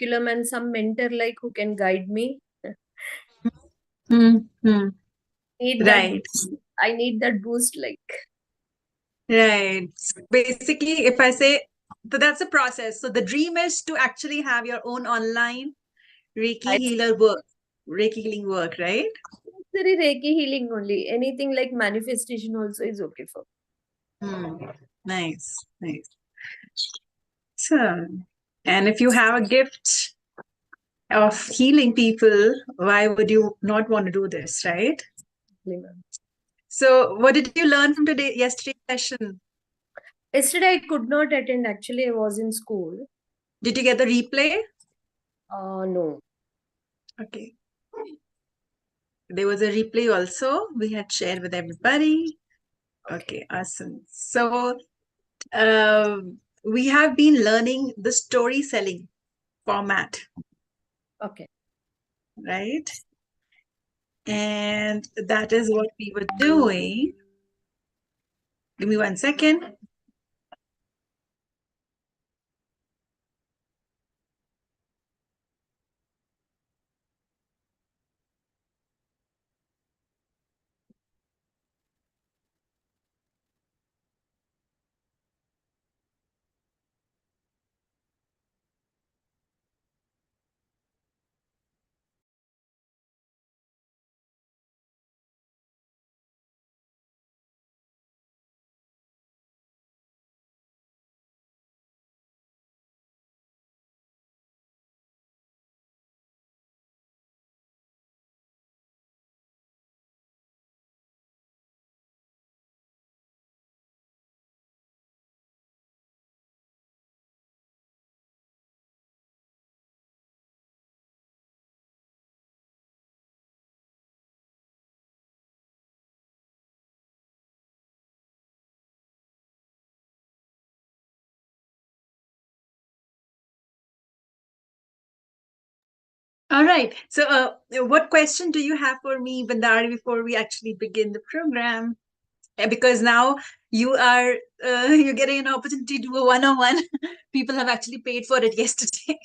curriculum and some mentor like who can guide me. Mm-hmm. Need that. Right. I need that boost. Like Right. Basically, if I say, so that's a process. So the dream is to actually have your own online Reiki I healer work, Reiki healing work, right? very Reiki healing only. Anything like manifestation also is okay for Hmm. Nice, nice. So, and if you have a gift of healing people, why would you not want to do this, right? me, ma'am. So, what did you learn from yesterday's session? Yesterday I could not attend. Actually, I was in school. Did you get the replay? No. Okay. There was a replay also we had shared with everybody. Okay, awesome. So, uh, we have been learning the story selling format, Okay. right? And that is what we were doing. Give me 1 second. All right. So, what question do you have for me, Bandari, before we actually begin the program? Because now you are you're getting an opportunity to do a one-on-one. People have actually paid for it yesterday.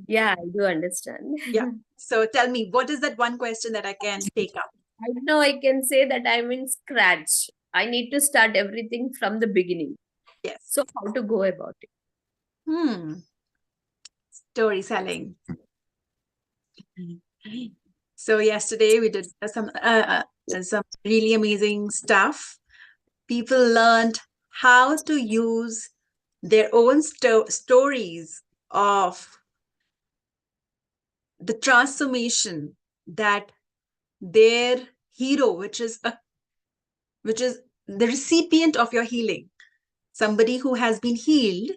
Yeah, I do understand. Yeah. So tell me, what is that one question that I can take up? Right now, I can say that I'm in scratch. I need to start everything from the beginning. Yes. So, how to go about it? Story selling. So yesterday we did some really amazing stuff. People learned how to use their own stories of the transformation that their hero, which is the recipient of your healing, somebody who has been healed,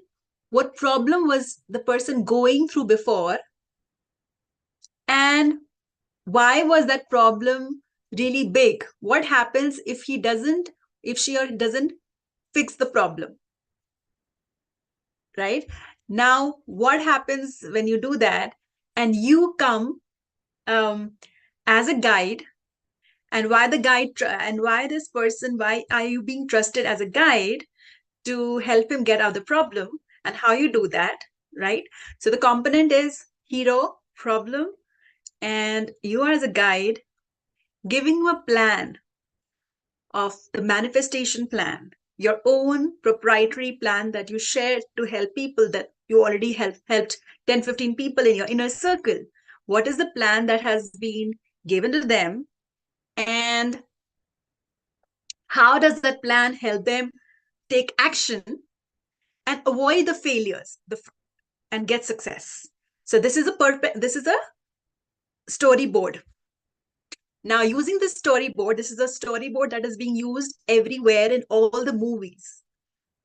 what problem was the person going through before, and why was that problem really big? What happens if she or doesn't fix the problem, right? Now, what happens when you do that and you come um, as a guide, and why this person, why are you being trusted as a guide to help him get out the problem, and how you do that, right? So the component is hero, problem, and you are as a guide giving him a plan of the manifestation plan, your own proprietary plan that you share to help people, that you already helped 10, 15 people in your inner circle. What is the plan that has been given to them, and how does that plan help them take action and avoid the failures and get success? So this is a storyboard. Now, using this storyboard, this is a storyboard that is being used everywhere in all the movies.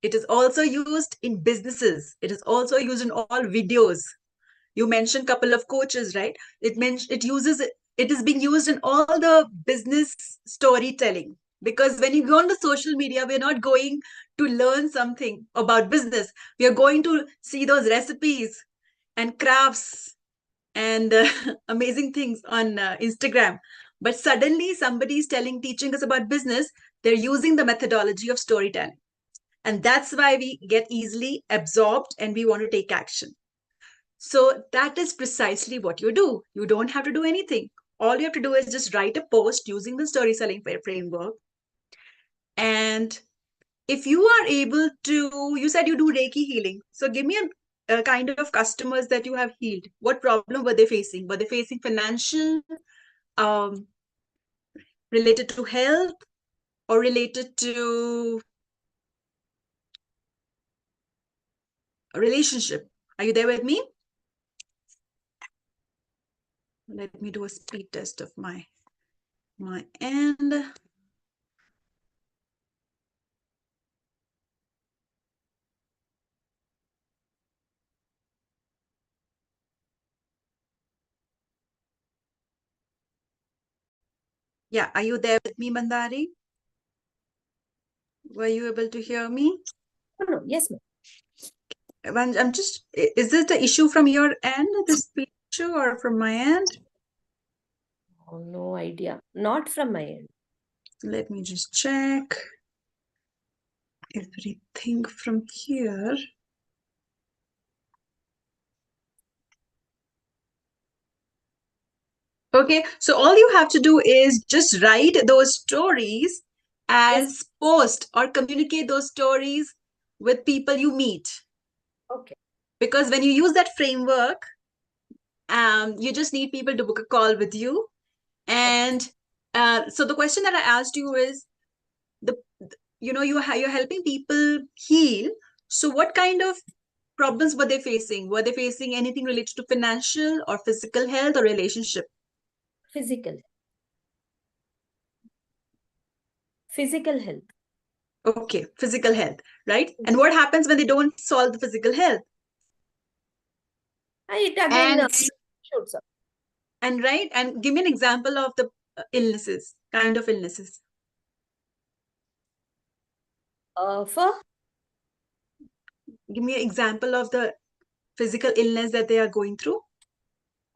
It is also used in businesses. It is also used in all videos. You mentioned a couple of coaches, right? It is being used in all the business storytelling. Because when you go on the social media, we're not going to learn something about business. We are going to see those recipes and crafts and amazing things on Instagram. But suddenly somebody is teaching us about business. They're using the methodology of storytelling. And that's why we get easily absorbed and we want to take action. So that is precisely what you do. You don't have to do anything. All you have to do is just write a post using the story selling framework. And if you are able to, you said you do Reiki healing. So give me a kind of customers that you have healed. What problem were they facing? Were they facing financial, um, related to health, or related to a relationship? Are you there with me? Let me do a speed test of my end. Yeah, are you there with me, Mandari? Were you able to hear me? Oh, no, yes, ma'am. I'm just, is this the issue from your end, this speed issue, or from my end? Oh, no idea. Not from my end. Let me just check everything from here. Okay, so all you have to do is just write those stories as post or communicate those stories with people you meet. Okay. Because when you use that framework, you just need people to book a call with you. And so the question that I asked you is, the you're helping people heal. So what kind of problems were they facing? Were they facing anything related to financial or physical health or relationship? Physical. Physical health. Okay, physical health, right? And what happens when they don't solve the physical health? It again And shoots up. and right, and give me an example of the illnesses, kind of illnesses. For Give me an example of the physical illness that they are going through.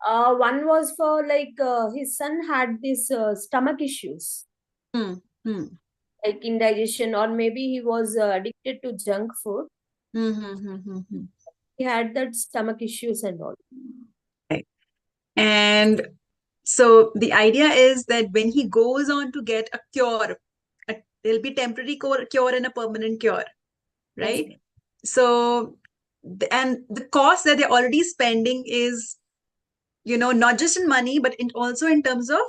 one was for like his son had this stomach issues, Hmm. Hmm. like indigestion, or maybe he was addicted to junk food. Hmm. Hmm. Hmm. Hmm. Hmm. He had that stomach issues and all. Right. And so the idea is that when he goes on to get a cure, there'll be temporary cure and a permanent cure, Yes, right? ma'am. So, and the cost that they're already spending is, not just in money, but also in terms of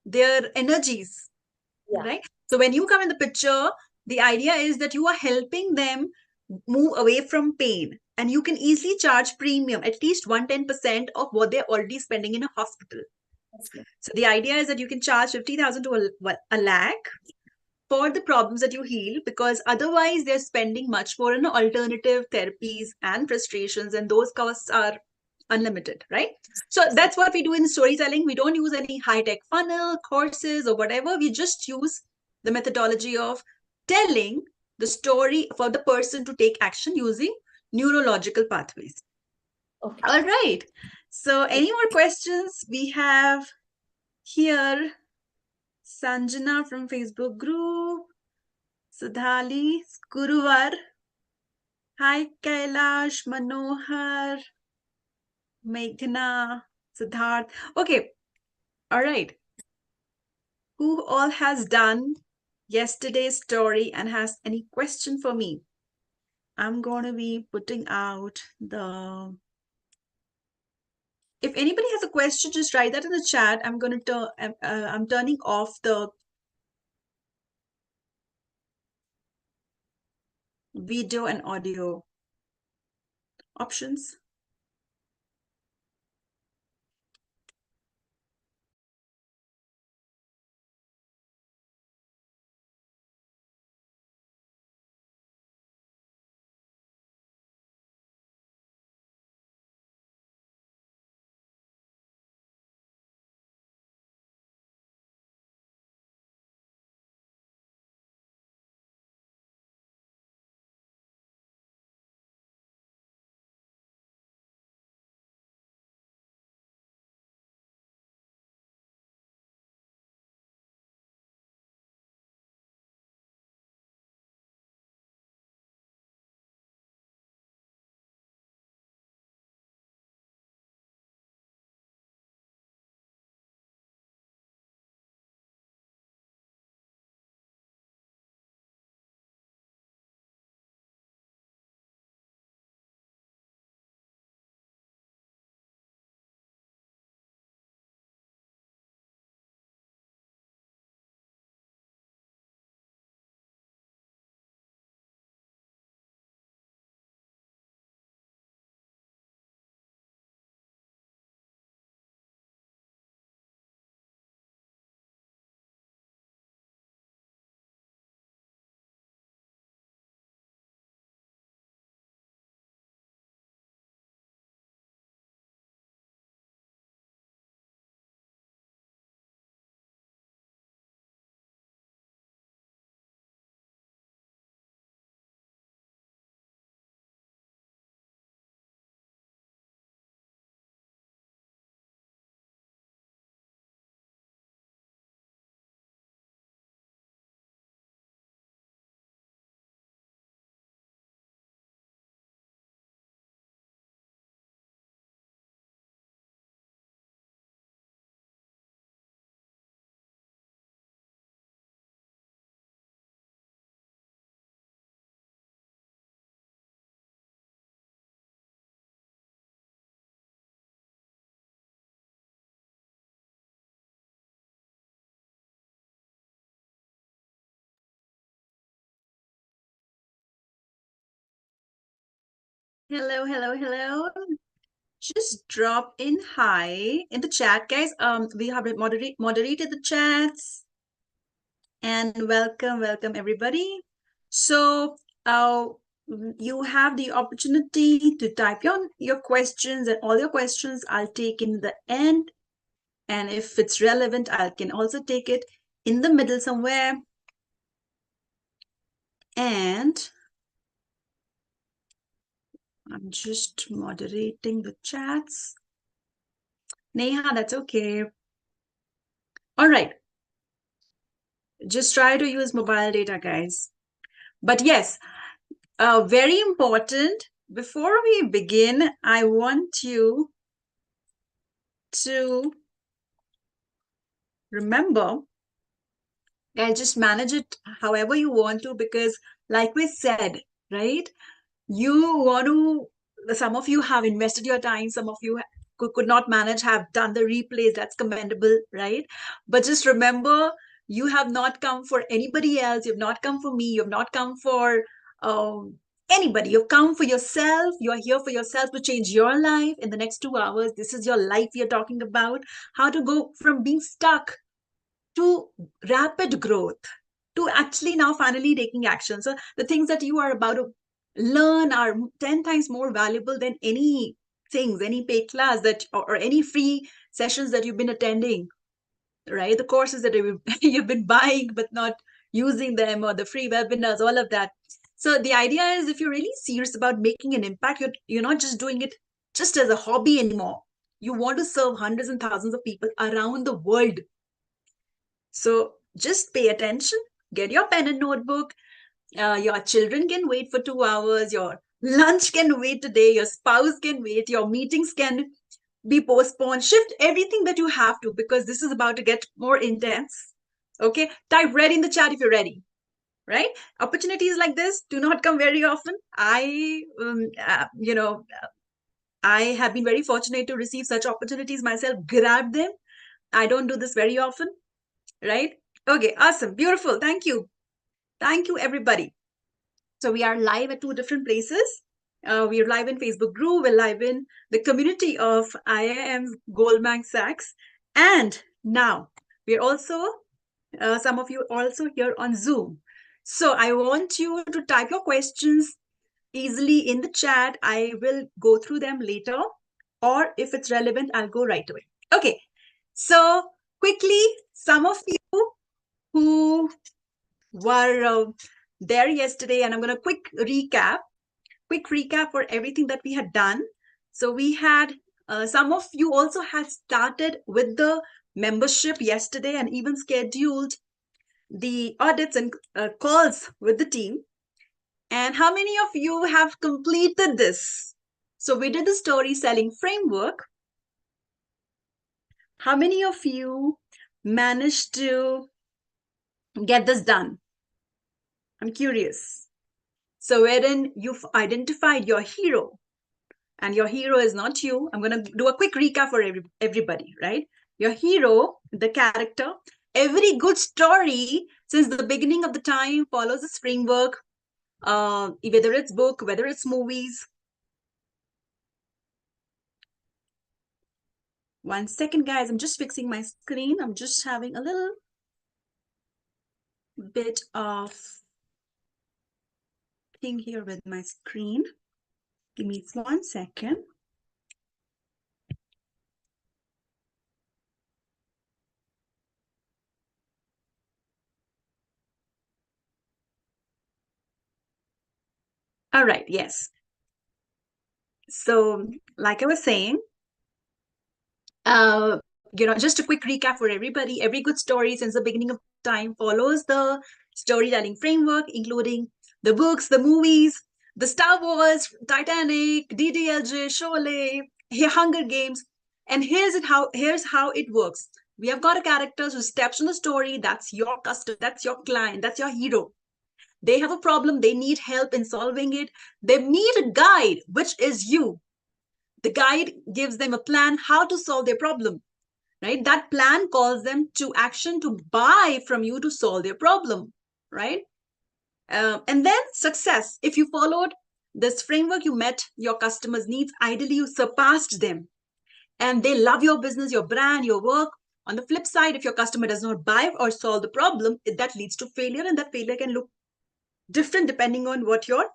their energies, Yeah. right? So when you come in the picture, the idea is that you are helping them move away from pain, and you can easily charge premium, at least 110% of what they're already spending in a hospital. Yes, ma'am. So the idea is that you can charge 50,000 to a lakh for the problems that you heal, because otherwise they're spending much more on alternative therapies and frustrations, and those costs are unlimited, right? So that's what we do in storytelling. We don't use any high-tech funnel, courses, or whatever. We just use the methodology of telling the story for the person to take action using neurological pathways. Okay. All right. So any more questions? We have here Sanjana from Facebook group, Sudhali, Guruvar. Hi, Kailash, Manohar, Meghna, Siddharth. Okay, all right. Who all has done yesterday's story and has any question for me? I'm going to be putting out the. If anybody has a question, just write that in the chat. I'm going to I'm turning off the video and audio options. Hello, hello, hello. Just drop in hi in the chat, guys. We have moderated the chats, and welcome everybody. So, you have the opportunity to type your questions, and all your questions I'll take in the end. And if it's relevant, I can also take it in the middle somewhere. And I'm just moderating the chats. Neha, that's okay. All right. Just try to use mobile data, guys. But yes, very important. Before we begin, I want you to remember, guys, just manage it however you want to, because like we said, right? You want to, some of you have invested your time, some of you could not manage, have done the replays. That's commendable, right? But just remember, you have not come for anybody else. You've not come for me. You've not come for anybody. You've come for yourself. You're here for yourself to change your life in the next 2 hours. This is your life we are talking about. How to go from being stuck to rapid growth, to actually now finally taking action. So the things that you are about to learn are 10 times more valuable than any things, any paid class that, or any free sessions that you've been attending, right? The courses that you've been buying but not using them, or the free webinars, all of that. So the idea is, if you're really serious about making an impact, you're not just doing it just as a hobby anymore. You want to serve hundreds and thousands of people around the world. So just pay attention, get your pen and notebook. Your children can wait for 2 hours, your lunch can wait today, your spouse can wait, your meetings can be postponed. Shift everything that you have to, because this is about to get more intense. Okay, type ready in the chat if you're ready, right? Opportunities like this do not come very often. I have been very fortunate to receive such opportunities myself, grab them. I don't do this very often, right? Okay, awesome, beautiful. Thank you. Thank you, everybody. So we are live at two different places. We are live in Facebook group. We're live in the community of IIM Goldman Sachs. And now we're also, some of you also here on Zoom. So I want you to type your questions easily in the chat. I will go through them later, or if it's relevant, I'll go right away. Okay, so quickly, some of you who were there yesterday, and I'm going to quick recap for everything that we had done. So we had, some of you also had started with the membership yesterday and even scheduled the audits and calls with the team. And how many of you have completed this? So we did the story selling framework. How many of you managed to get this done? I'm curious. So wherein you've identified your hero, and your hero is not you. I'm going to do a quick recap for everybody, right? Your hero, the character, every good story since the beginning of the time follows this framework, whether it's book, whether it's movies. One second, guys. I'm just fixing my screen. I'm just having a little bit of thing here with my screen. Give me 1 second. All right, yes. So like I was saying, just a quick recap for everybody. Every good story since the beginning of time follows the storytelling framework, including the books, the movies, the Star Wars, Titanic, DDLJ, Sholay, Hunger Games. And here's how it works. We have got a character who steps in the story. That's your customer, that's your client, that's your hero. They have a problem, they need help in solving it. They need a guide, which is you. The guide gives them a plan how to solve their problem, right? That plan calls them to action to buy from you to solve their problem, right? And then success. If you followed this framework, you met your customers' needs. Ideally, you surpassed them and they love your business, your brand, your work. On the flip side, if your customer does not buy or solve the problem, that leads to failure, and that failure can look different depending on what your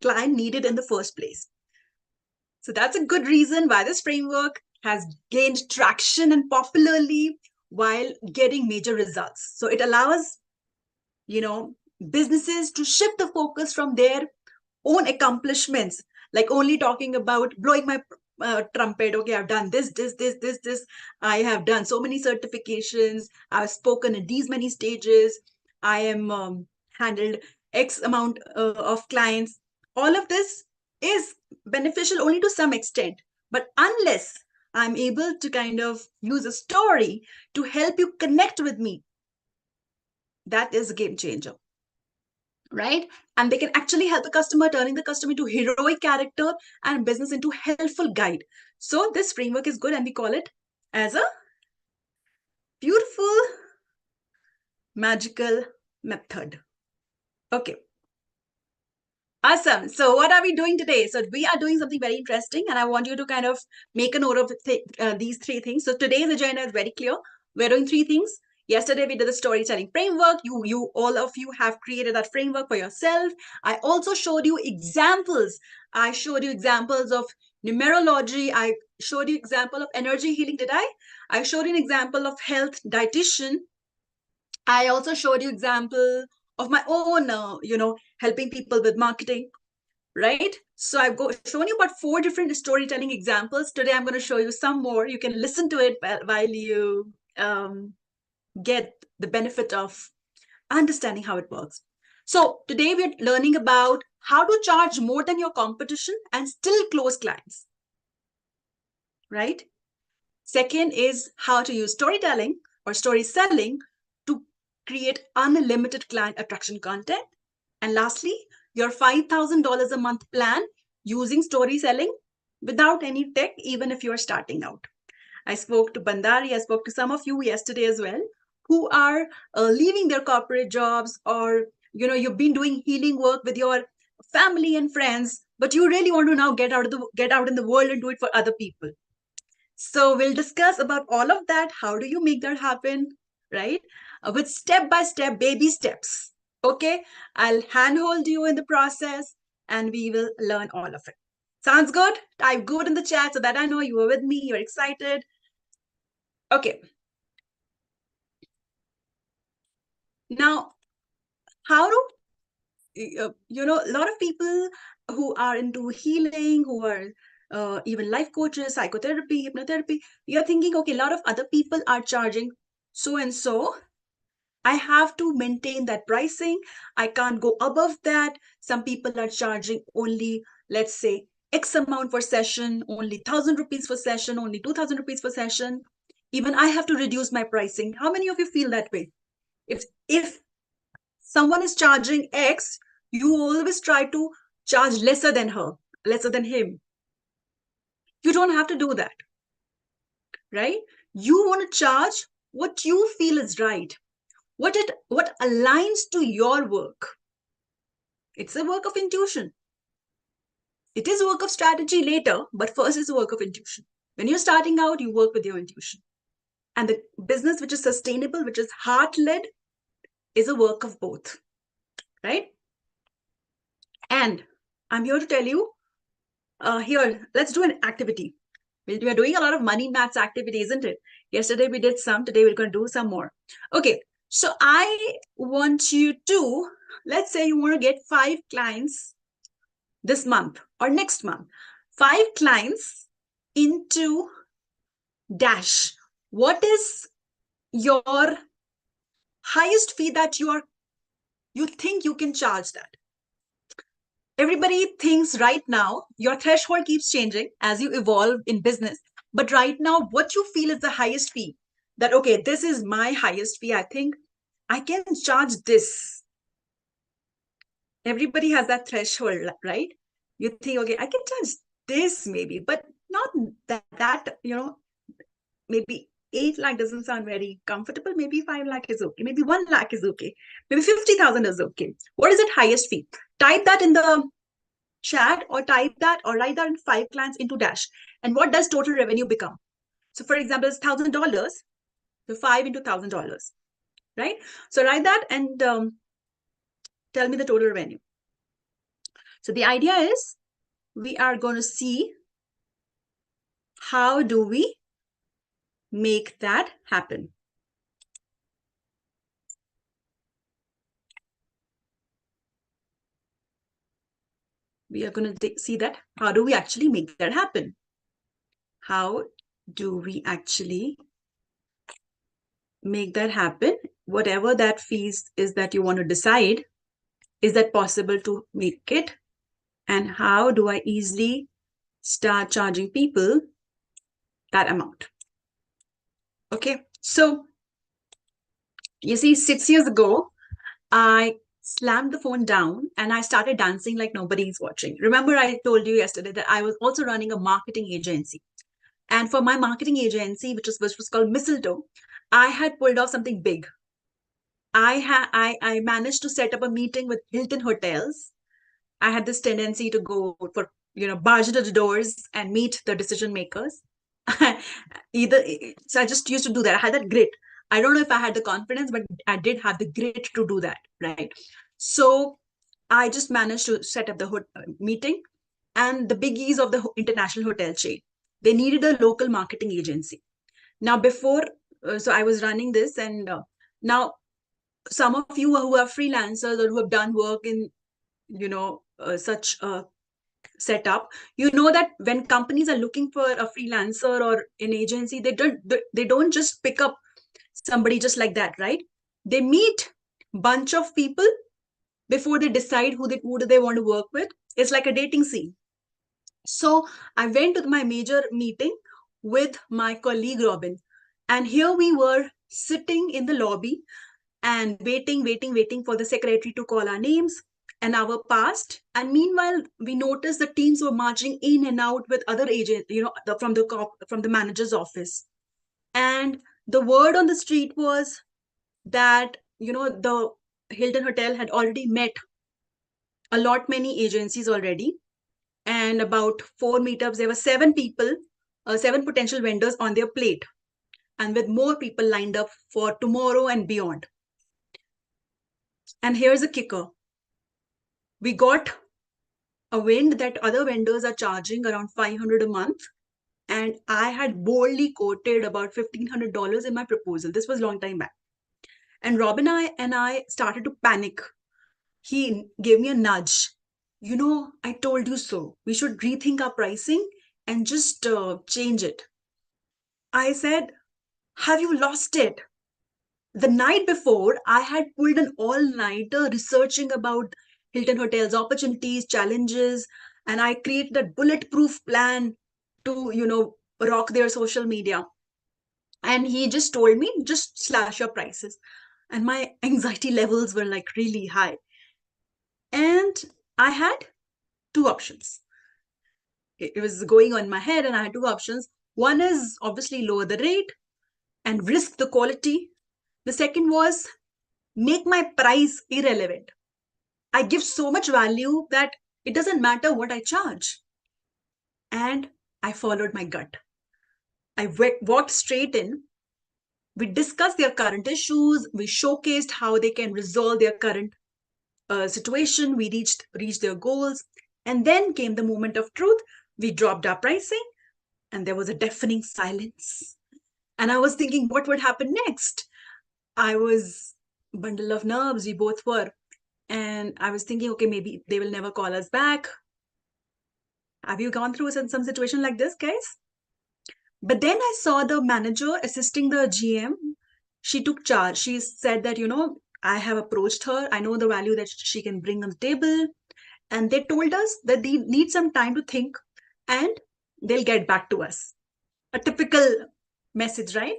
client needed in the first place. So that's a good reason why this framework has gained traction and popularly while getting major results. So it allows, businesses to shift the focus from their own accomplishments, like only talking about blowing my trumpet. Okay, I've done this. I have done so many certifications. I've spoken at these many stages. I am handled X amount of clients. All of this is beneficial only to some extent. But unless I'm able to kind of use a story to help you connect with me, that is a game changer, right? And they can actually help the customer, turning the customer into heroic character and business into helpful guide. So this framework is good, and we call it as a beautiful, magical method. Okay. Awesome. So what are we doing today? So we are doing something very interesting, and I want you to kind of make a note of these three things. So today's agenda is very clear. We're doing three things. Yesterday we did the storytelling framework. You all of you have created that framework for yourself. I also showed you examples. I showed you examples of numerology. I showed you example of energy healing. Did I? I showed you an example of health dietitian. I also showed you example of my own, helping people with marketing, right? So I've shown you about 4 different storytelling examples. Today, I'm going to show you some more. You can listen to it while you get the benefit of understanding how it works. So today, we're learning about how to charge more than your competition and still close clients, right? Second is how to use storytelling or story selling to create unlimited client attraction content. And lastly, your $5,000 a month plan using story selling without any tech, even if you're starting out. I spoke to Bandari, I spoke to some of you yesterday as well, who are leaving their corporate jobs, or you've been doing healing work with your family and friends, but you really want to now get out in the world and do it for other people. So we'll discuss about all of that. How do you make that happen, right? With step-by-step baby steps. Okay, I'll handhold you in the process and we will learn all of it. Sounds good? Type good in the chat so that I know you are with me, you're excited. Okay. Now, how do, a lot of people who are into healing, who are even life coaches, psychotherapy, hypnotherapy, you're thinking, okay, a lot of other people are charging so and so. I have to maintain that pricing. I can't go above that. Some people are charging only, let's say, X amount for session, only 1,000 rupees for session, only 2,000 rupees for session. Even I have to reduce my pricing. How many of you feel that way? If someone is charging X, you always try to charge lesser than her, lesser than him. You don't have to do that, right? You want to charge what you feel is right, what aligns to your work. It's a work of intuition. It is a work of strategy later, but first it's a work of intuition. When you're starting out, you work with your intuition. And the business which is sustainable, which is heart-led, is a work of both, right? And I'm here to tell you, here, let's do an activity. We are doing a lot of money maths activity, isn't it? Yesterday we did some, today we're going to do some more. Okay, so I want you to, let's say you want to get 5 clients this month or next month, 5 clients into Dash. What is your highest fee that you think you can charge that? Everybody thinks right now, your threshold keeps changing as you evolve in business. But right now, what you feel is the highest fee, that, okay, this is my highest fee. I think I can charge this. Everybody has that threshold, right? You think, okay, I can charge this maybe, but not that, maybe 8 lakh doesn't sound very comfortable. Maybe 5 lakh is okay. Maybe 1 lakh is okay. Maybe 50,000 is okay. What is that highest fee? Type that in the chat or type that or write that in 5 clients into Dash. And what does total revenue become? So for example, it's $1,000. So 5 into $1,000, right? So write that and tell me the total revenue. So the idea is we are going to see how do we make that happen. We are going to see that how do we actually make that happen? How do we actually make that happen? Whatever that fees is that you want to decide, is that possible to make it? And how do I easily start charging people that amount? Okay, so you see, 6 years ago, I slammed the phone down and I started dancing like nobody's watching. Remember, I told you yesterday that I was also running a marketing agency. And for my marketing agency, which was called Mistletoe, I had pulled off something big. I managed to set up a meeting with Hilton Hotels. I had this tendency to go for, barge into the doors and meet the decision makers. So I just used to do that. I had that grit. I don't know if I had the confidence, but I did have the grit to do that, right? So I just managed to set up the meeting, and the biggies of the international hotel chain, they needed a local marketing agency. Now, before, so I was running this, and now some of you who are freelancers or who have done work in, such a setup, you know that when companies are looking for a freelancer or an agency, they don't just pick up somebody just like that, right? They meet bunch of people before they decide who do they want to work with. It's like a dating scene. So I went to my major meeting with my colleague Robin, and here we were sitting in the lobby and waiting for the secretary to call our names. An hour passed, and meanwhile, we noticed the teams were marching in and out with other agents, from the manager's office. And the word on the street was that, the Hilton Hotel had already met many agencies already, and about 4 meetups, there were 7 people, 7 potential vendors on their plate, and with more people lined up for tomorrow and beyond. And here's a kicker. We got a wind that other vendors are charging around $500 a month. And I had boldly quoted about $1,500 in my proposal. This was a long time back. And Robin and I started to panic. He gave me a nudge. I told you so. We should rethink our pricing and just change it. I said, have you lost it? The night before, I had pulled an all-nighter researching about Hilton Hotels opportunities, challenges, and I created a bulletproof plan to, rock their social media. And he just told me, just slash your prices. And my anxiety levels were like really high. And I had 2 options. It was going on in my head, and I had 2 options. One is obviously lower the rate and risk the quality. The second was make my price irrelevant. I give so much value that it doesn't matter what I charge. And I followed my gut. I walked straight in. We discussed their current issues. We showcased how they can resolve their current situation. We reached their goals. And then came the moment of truth. We dropped our pricing, and there was a deafening silence. And I was thinking, what would happen next? I was a bundle of nerves. We both were. And I was thinking, okay, maybe they will never call us back. Have you gone through some situation like this, guys? But then I saw the manager assisting the GM. She took charge. She said that, I have approached her. I know the value that she can bring on the table. And they told us that they need some time to think and they'll get back to us. A typical message, right?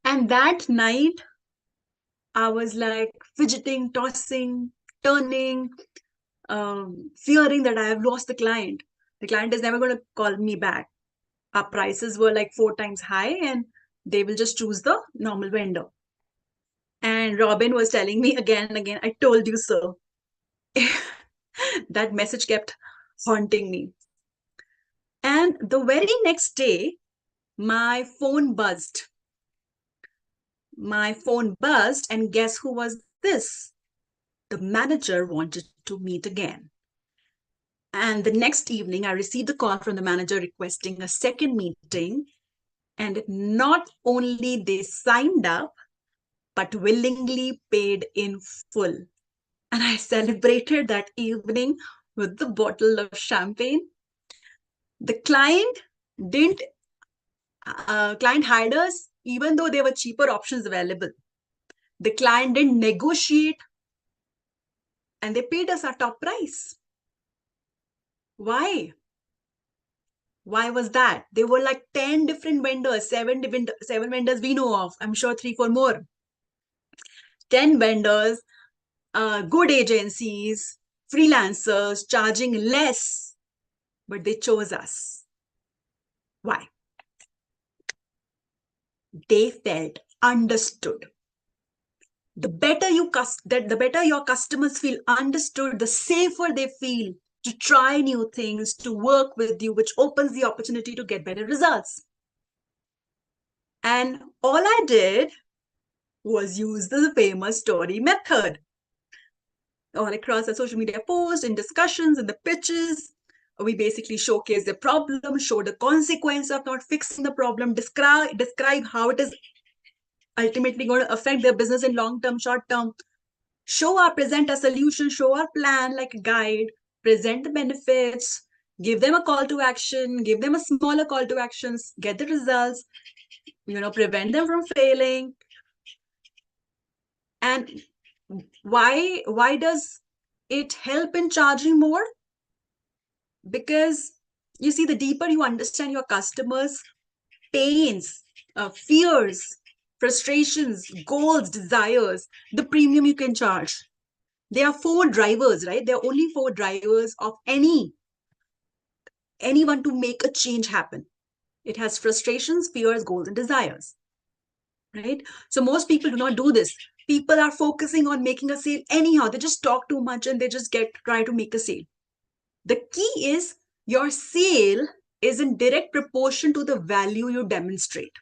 And that night, I was like fidgeting, tossing, turning, fearing that I have lost the client. The client is never going to call me back. Our prices were like 4 times high, and they will just choose the normal vendor. And Robin was telling me again and again, I told you so. That message kept haunting me. And the very next day, my phone buzzed. My phone buzzed, and guess who was this? The manager wanted to meet again. And the next evening, I received a call from the manager requesting a second meeting. And not only they signed up, but willingly paid in full. And I celebrated that evening with the bottle of champagne. The didn't client hired us even though there were cheaper options available. The client didn't negotiate, and they paid us our top price. Why? Why was that? There were like 10 different vendors, seven vendors we know of. I'm sure 3, 4 more. 10 vendors, good agencies, freelancers charging less, but they chose us. Why? They felt understood. The better your customers feel understood, the safer they feel to try new things, to work with you, which opens the opportunity to get better results. And all I did was use the famous story method. All across the social media posts, in discussions, in the pitches, we basically showcase the problem, show the consequence of not fixing the problem, describe how it is ultimately going to affect their business in long term, short term, present a solution, show our plan like a guide, present the benefits, give them a call to action, give them a smaller call to actions, get the results, prevent them from failing. And why does it help in charging more? Because you see, the deeper you understand your customers' pains, fears, frustrations, goals, desires, the premium you can charge. There are 4 drivers, right? There are only 4 drivers of anyone to make a change happen. It has frustrations, fears, goals, and desires, right? So most people do not do this. People are focusing on making a sale anyhow. They just talk too much and they just try to make a sale. The key is your sale is in direct proportion to the value you demonstrate.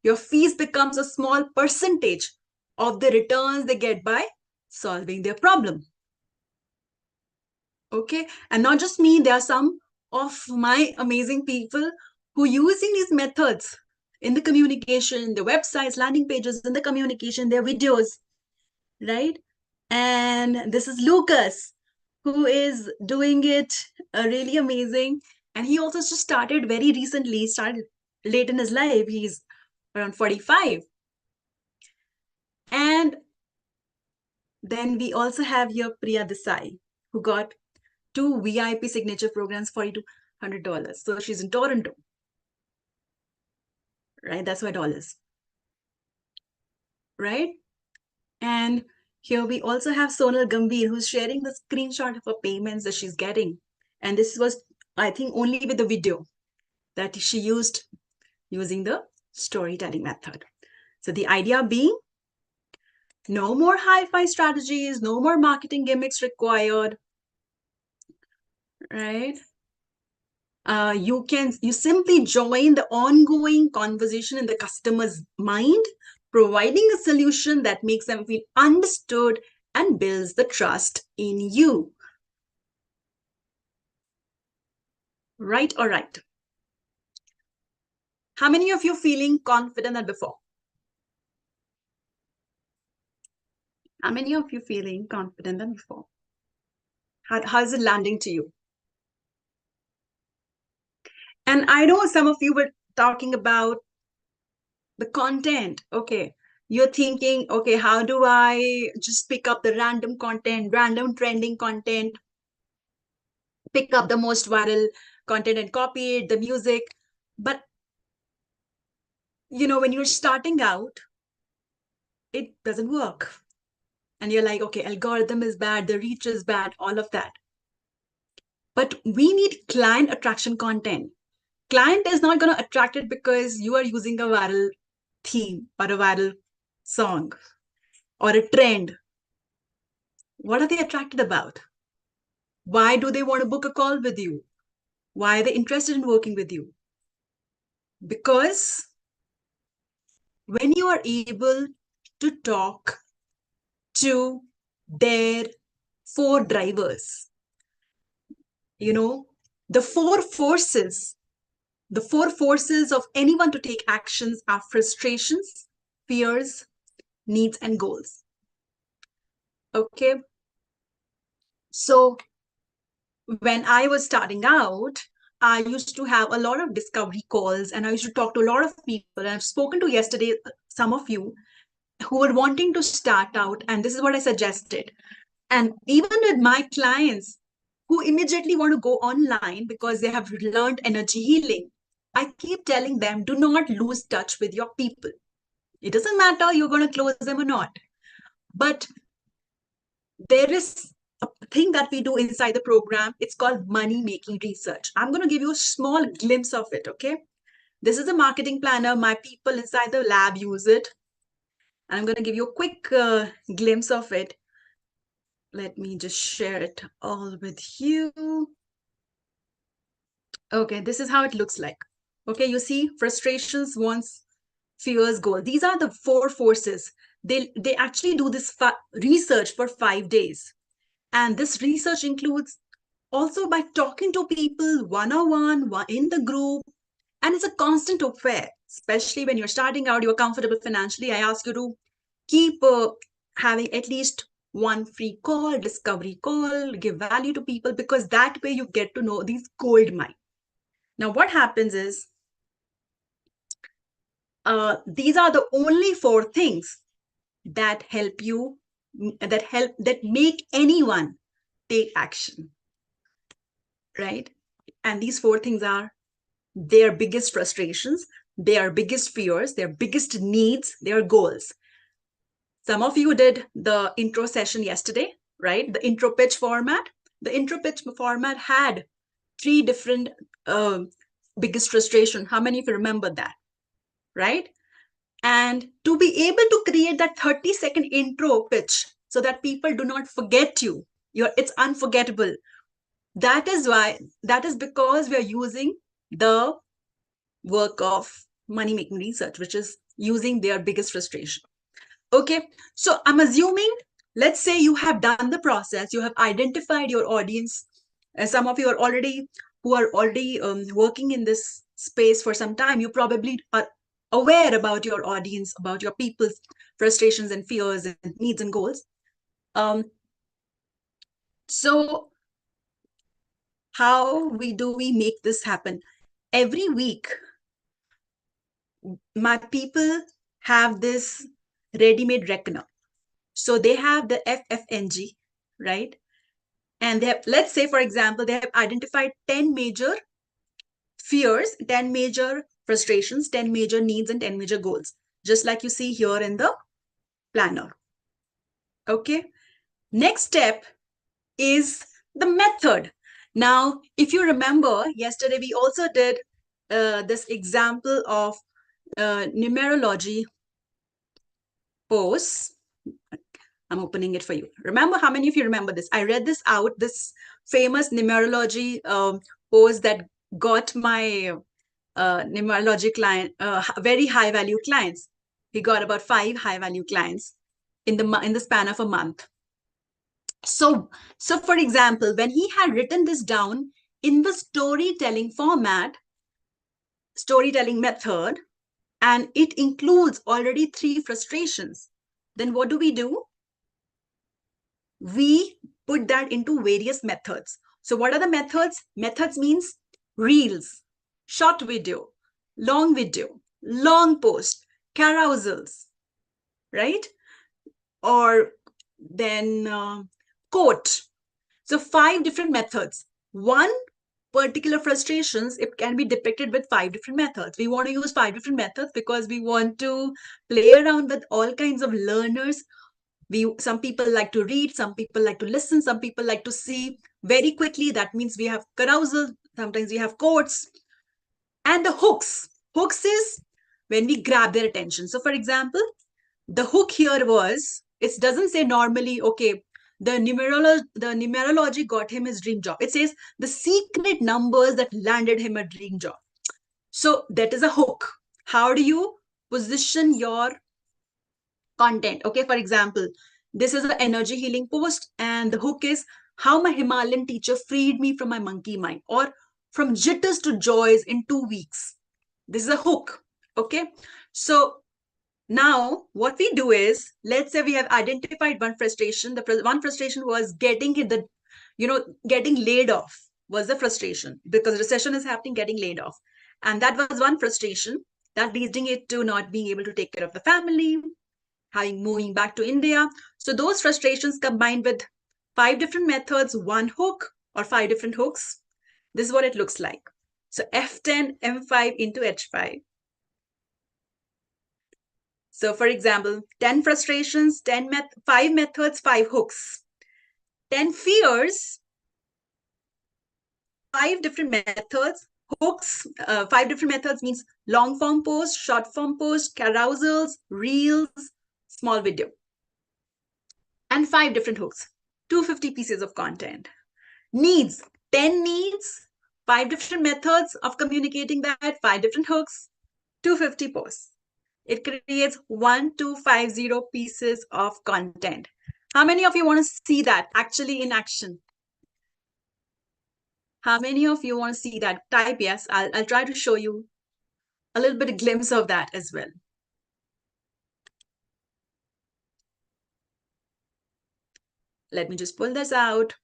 Your fees becomes a small percentage of the returns they get by solving their problem. Okay, and not just me, there are some of my amazing people who using these methods in the communication, the websites, landing pages, in the communication, their videos, right? And this is Lucas, who is doing it really amazing. And he also just started very recently, started late in his life. He's around 45. And then we also have here Priya Desai, who got 2 VIP signature programs, $4,200. So she's in Toronto, right? That's why dollars, right? And here we also have Sonal Gambhir, who's sharing the screenshot of her payments that she's getting. And this was, I think, only with the video that she used using the storytelling method. So the idea being, no more hi-fi strategies, no more marketing gimmicks required, right? You simply join the ongoing conversation in the customer's mind, providing a solution that makes them feel understood and builds the trust in you. Right or right? How many of you feeling confident than before? How many of you feeling confident than before? How is it landing to you? And I know some of you were talking about the content. Okay, you're thinking, okay, how do I just pick up the random content, random trending content, pick up the most viral content and copy it, the music? But when you're starting out, it doesn't work. And you're like, okay, algorithm is bad, the reach is bad, all of that. But we need client attraction content. Client is not going to attract it because you are using a viral theme or a viral song or a trend. What are they attracted about? Why do they want to book a call with you? Why are they interested in working with you? Because when you are able to talk to their four drivers, the four forces of anyone to take actions are frustrations, fears, needs, and goals. Okay. So when I was starting out, I used to have a lot of discovery calls and I used to talk to a lot of people. And I've spoken to yesterday some of you who were wanting to start out, and this is what I suggested. And even with my clients who immediately want to go online because they have learned energy healing, I keep telling them, do not lose touch with your people. It doesn't matter you're going to close them or not. But there is a thing that we do inside the program. It's called money making research. I'm going to give you a small glimpse of it. Okay. This is a marketing planner. My people inside the lab use it. And I'm going to give you a quick glimpse of it. Let me just share it all with you. Okay, this is how it looks like. Okay, you see frustrations, wants, fears, goal. These are the four forces. They actually do this research for 5 days. And this research includes also by talking to people one-on-one, in the group. And it's a constant affair, especially when you're starting out, you're comfortable financially. I ask you to keep having at least one free call, discovery call, give value to people, because that way you get to know these gold mines. Now, what happens is these are the only four things that help you, that make anyone take action, right? And these four things are their biggest frustrations, their biggest fears, their biggest needs, their goals. Some of you did the intro session yesterday, right? The intro pitch format. The intro pitch format had three different biggest frustration. How many of you remember that, right? And to be able to create that 30-second intro pitch so that people do not forget you, it's unforgettable. That is because we are using the work of money making research, which is using their biggest frustration. Okay, so I'm assuming, let's say you have done the process, you have identified your audience. Some of you are already working in this space for some time. You probably are aware about your audience, about your people's frustrations and fears and needs and goals. So how do we make this happen? Every week, my people have this ready-made reckoner. So they have the FFNG, right? And they have, let's say, for example, they have identified 10 major fears, 10 major frustrations, 10 major needs, and 10 major goals, just like you see here in the planner. Okay. Next step is the method. Now, if you remember, yesterday we also did this example of numerology pose. I'm opening it for you. Remember, how many of you remember this? I read this out, this famous numerology pose that got my numerology client, very high value clients. He got about 5 high value clients in the span of a month. So for example, when he had written this down in the storytelling format, storytelling method, and it includes already 3 frustrations, then what do? We put that into various methods. So what are the methods? Methods means reels, short video, long post, carousels, right? Or then quote. So 5 different methods. One particular frustrations, it can be depicted with 5 different methods. We want to use 5 different methods because we want to play around with all kinds of learners. Some people like to read, some people like to listen, some people like to see very quickly. That means we have carousel, sometimes we have quotes. And the hooks is when we grab their attention. So for example, the hook here was, it doesn't say normally, okay, the numerology got him his dream job. It says the secret numbers that landed him a dream job. So that is a hook. How do you position your content? Okay, for example, this is an energy healing post, and the hook is how my Himalayan teacher freed me from my monkey mind, or from jitters to joys in 2 weeks. This is a hook. Okay, so now what we do is, let's say we have identified one frustration. The one frustration was getting getting laid off was the frustration, because recession is happening, getting laid off. And that was one frustration that leading it to not being able to take care of the family, moving back to India. So those frustrations combined with 5 different methods, one hook, or 5 different hooks. This is what it looks like. So F10, M5 into H5. So for example, 10 frustrations, 5 methods, 5 hooks. 10 fears, 5 different methods, hooks. 5 different methods means long form post, short form post, carousels, reels, small video. And 5 different hooks, 250 pieces of content. Needs, 10 needs, 5 different methods of communicating that, 5 different hooks, 250 posts. It creates 1250 pieces of content. How many of you want to see that actually in action? How many of you want to see that? Type yes. I'll try to show you a little bit of glimpse of that as well. Let me just pull this out.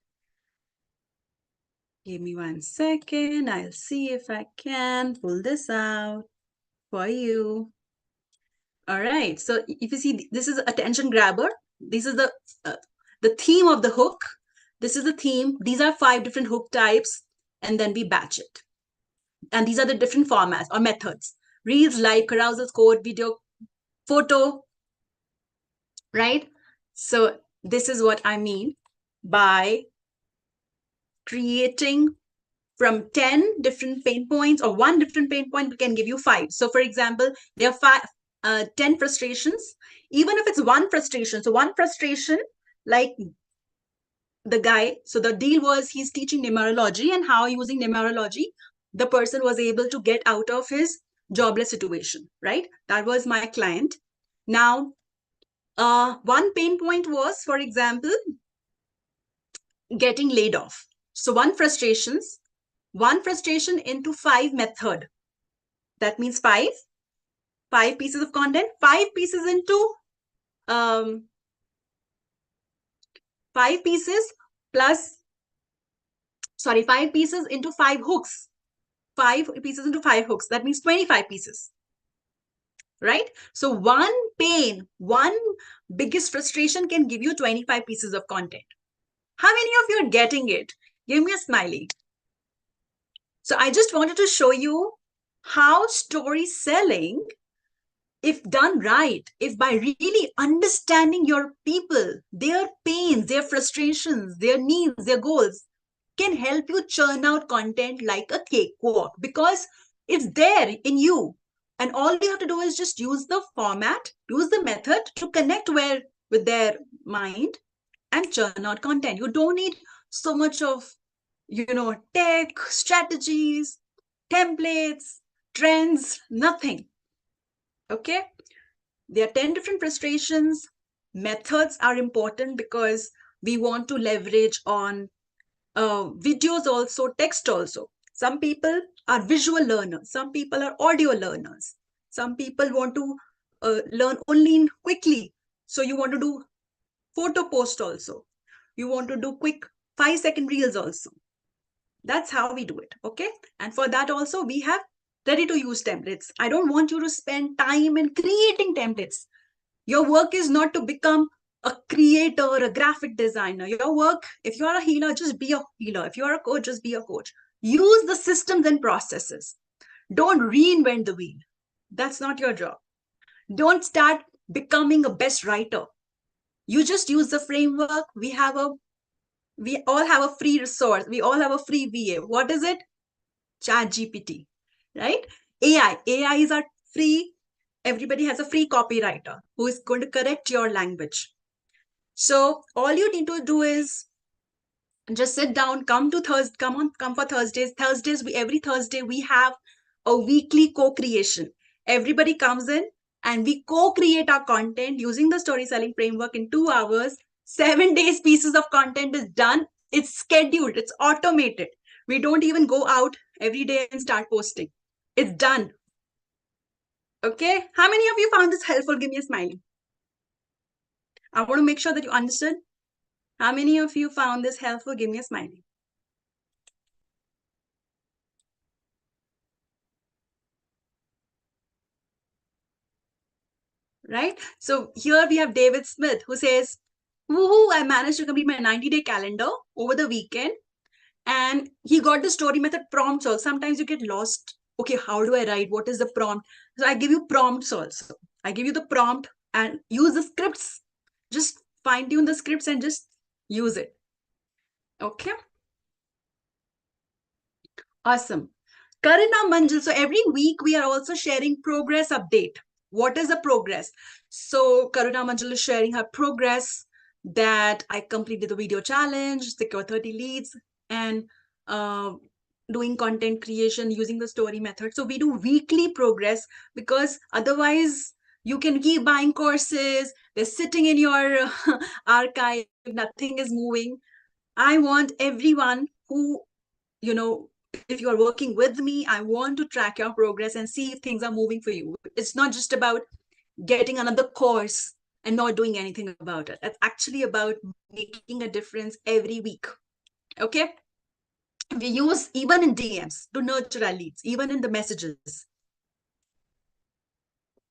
Give me 1 second. I'll see if I can pull this out for you. All right. So if you see, this is attention grabber. This is the theme of the hook. This is the theme. These are 5 different hook types, and then we batch it. And these are the different formats or methods: reels, live, carousels, quote, video, photo, right? So this is what I mean by creating from 10 different pain points, or 1 different pain point, we can give you 5. So for example, there are 10 frustrations, even if it's 1 frustration. So 1 frustration, like the guy, so the deal was he's teaching numerology, and how using numerology, the person was able to get out of his jobless situation, right? That was my client. Now, 1 pain point was, for example, getting laid off. So 1 frustration into 5 method. That means 5 pieces of content, 5 pieces into 5 pieces plus, sorry, 5 pieces into 5 hooks. 5 pieces into 5 hooks. That means 25 pieces, right? So 1 pain, 1 biggest frustration can give you 25 pieces of content. How many of you are getting it? Give me a smiley. So I just wanted to show you how story selling, if done right, if by really understanding your people, their pains, their frustrations, their needs, their goals, can help you churn out content like a cakewalk, because it's there in you. And all you have to do is just use the format, use the method to connect with their mind and churn out content. You don't need so much of, tech, strategies, templates, trends, nothing. Okay? There are 10 different frustrations. Methods are important because we want to leverage on videos also, text also. Some people are visual learners. Some people are audio learners. Some people want to learn only quickly. So you want to do photo post also. You want to do quick 5-second reels also. That's how we do it. Okay. And for that also, we have ready to use templates. I don't want you to spend time in creating templates. Your work is not to become a creator, a graphic designer. Your work, if you are a healer, just be a healer. If you are a coach, just be a coach. Use the systems and processes. Don't reinvent the wheel. That's not your job. Don't start becoming a best writer. You just use the framework. We all have a free resource. We all have a free VA. What is it? ChatGPT, right? AIs are free. Everybody has a free copywriter who is going to correct your language. So all you need to do is just sit down, come for Thursdays. Every Thursday we have a weekly co-creation. Everybody comes in and we co-create our content using the story selling framework in 2 hours. 7 days pieces of content is done. It's scheduled, it's automated. We don't even go out every day and start posting. It's done. Okay, how many of you found this helpful? Give me a smiley. I want to make sure that you understood. How many of you found this helpful? Give me a smiley. Right? So here we have David Smith who says, woohoo, I managed to complete my 90-day calendar over the weekend. And he got the story method prompts also. Sometimes you get lost. Okay, how do I write? What is the prompt? So I give you prompts also. I give you the prompt and use the scripts. Just fine tune the scripts and just use it. Okay. Awesome. Karina Manjul. So every week we are also sharing progress update. What is the progress? So Karuna Manjul is sharing her progress that I completed the video challenge, secure 30 leads, and doing content creation using the story method. So we do weekly progress because otherwise you can keep buying courses. They're sitting in your archive. Nothing is moving. I want everyone who, if you are working with me, I want to track your progress and see if things are moving for you. It's not just about getting another course and not doing anything about it. It's actually about making a difference every week. Okay. We use even in DMs to nurture our leads, even in the messages.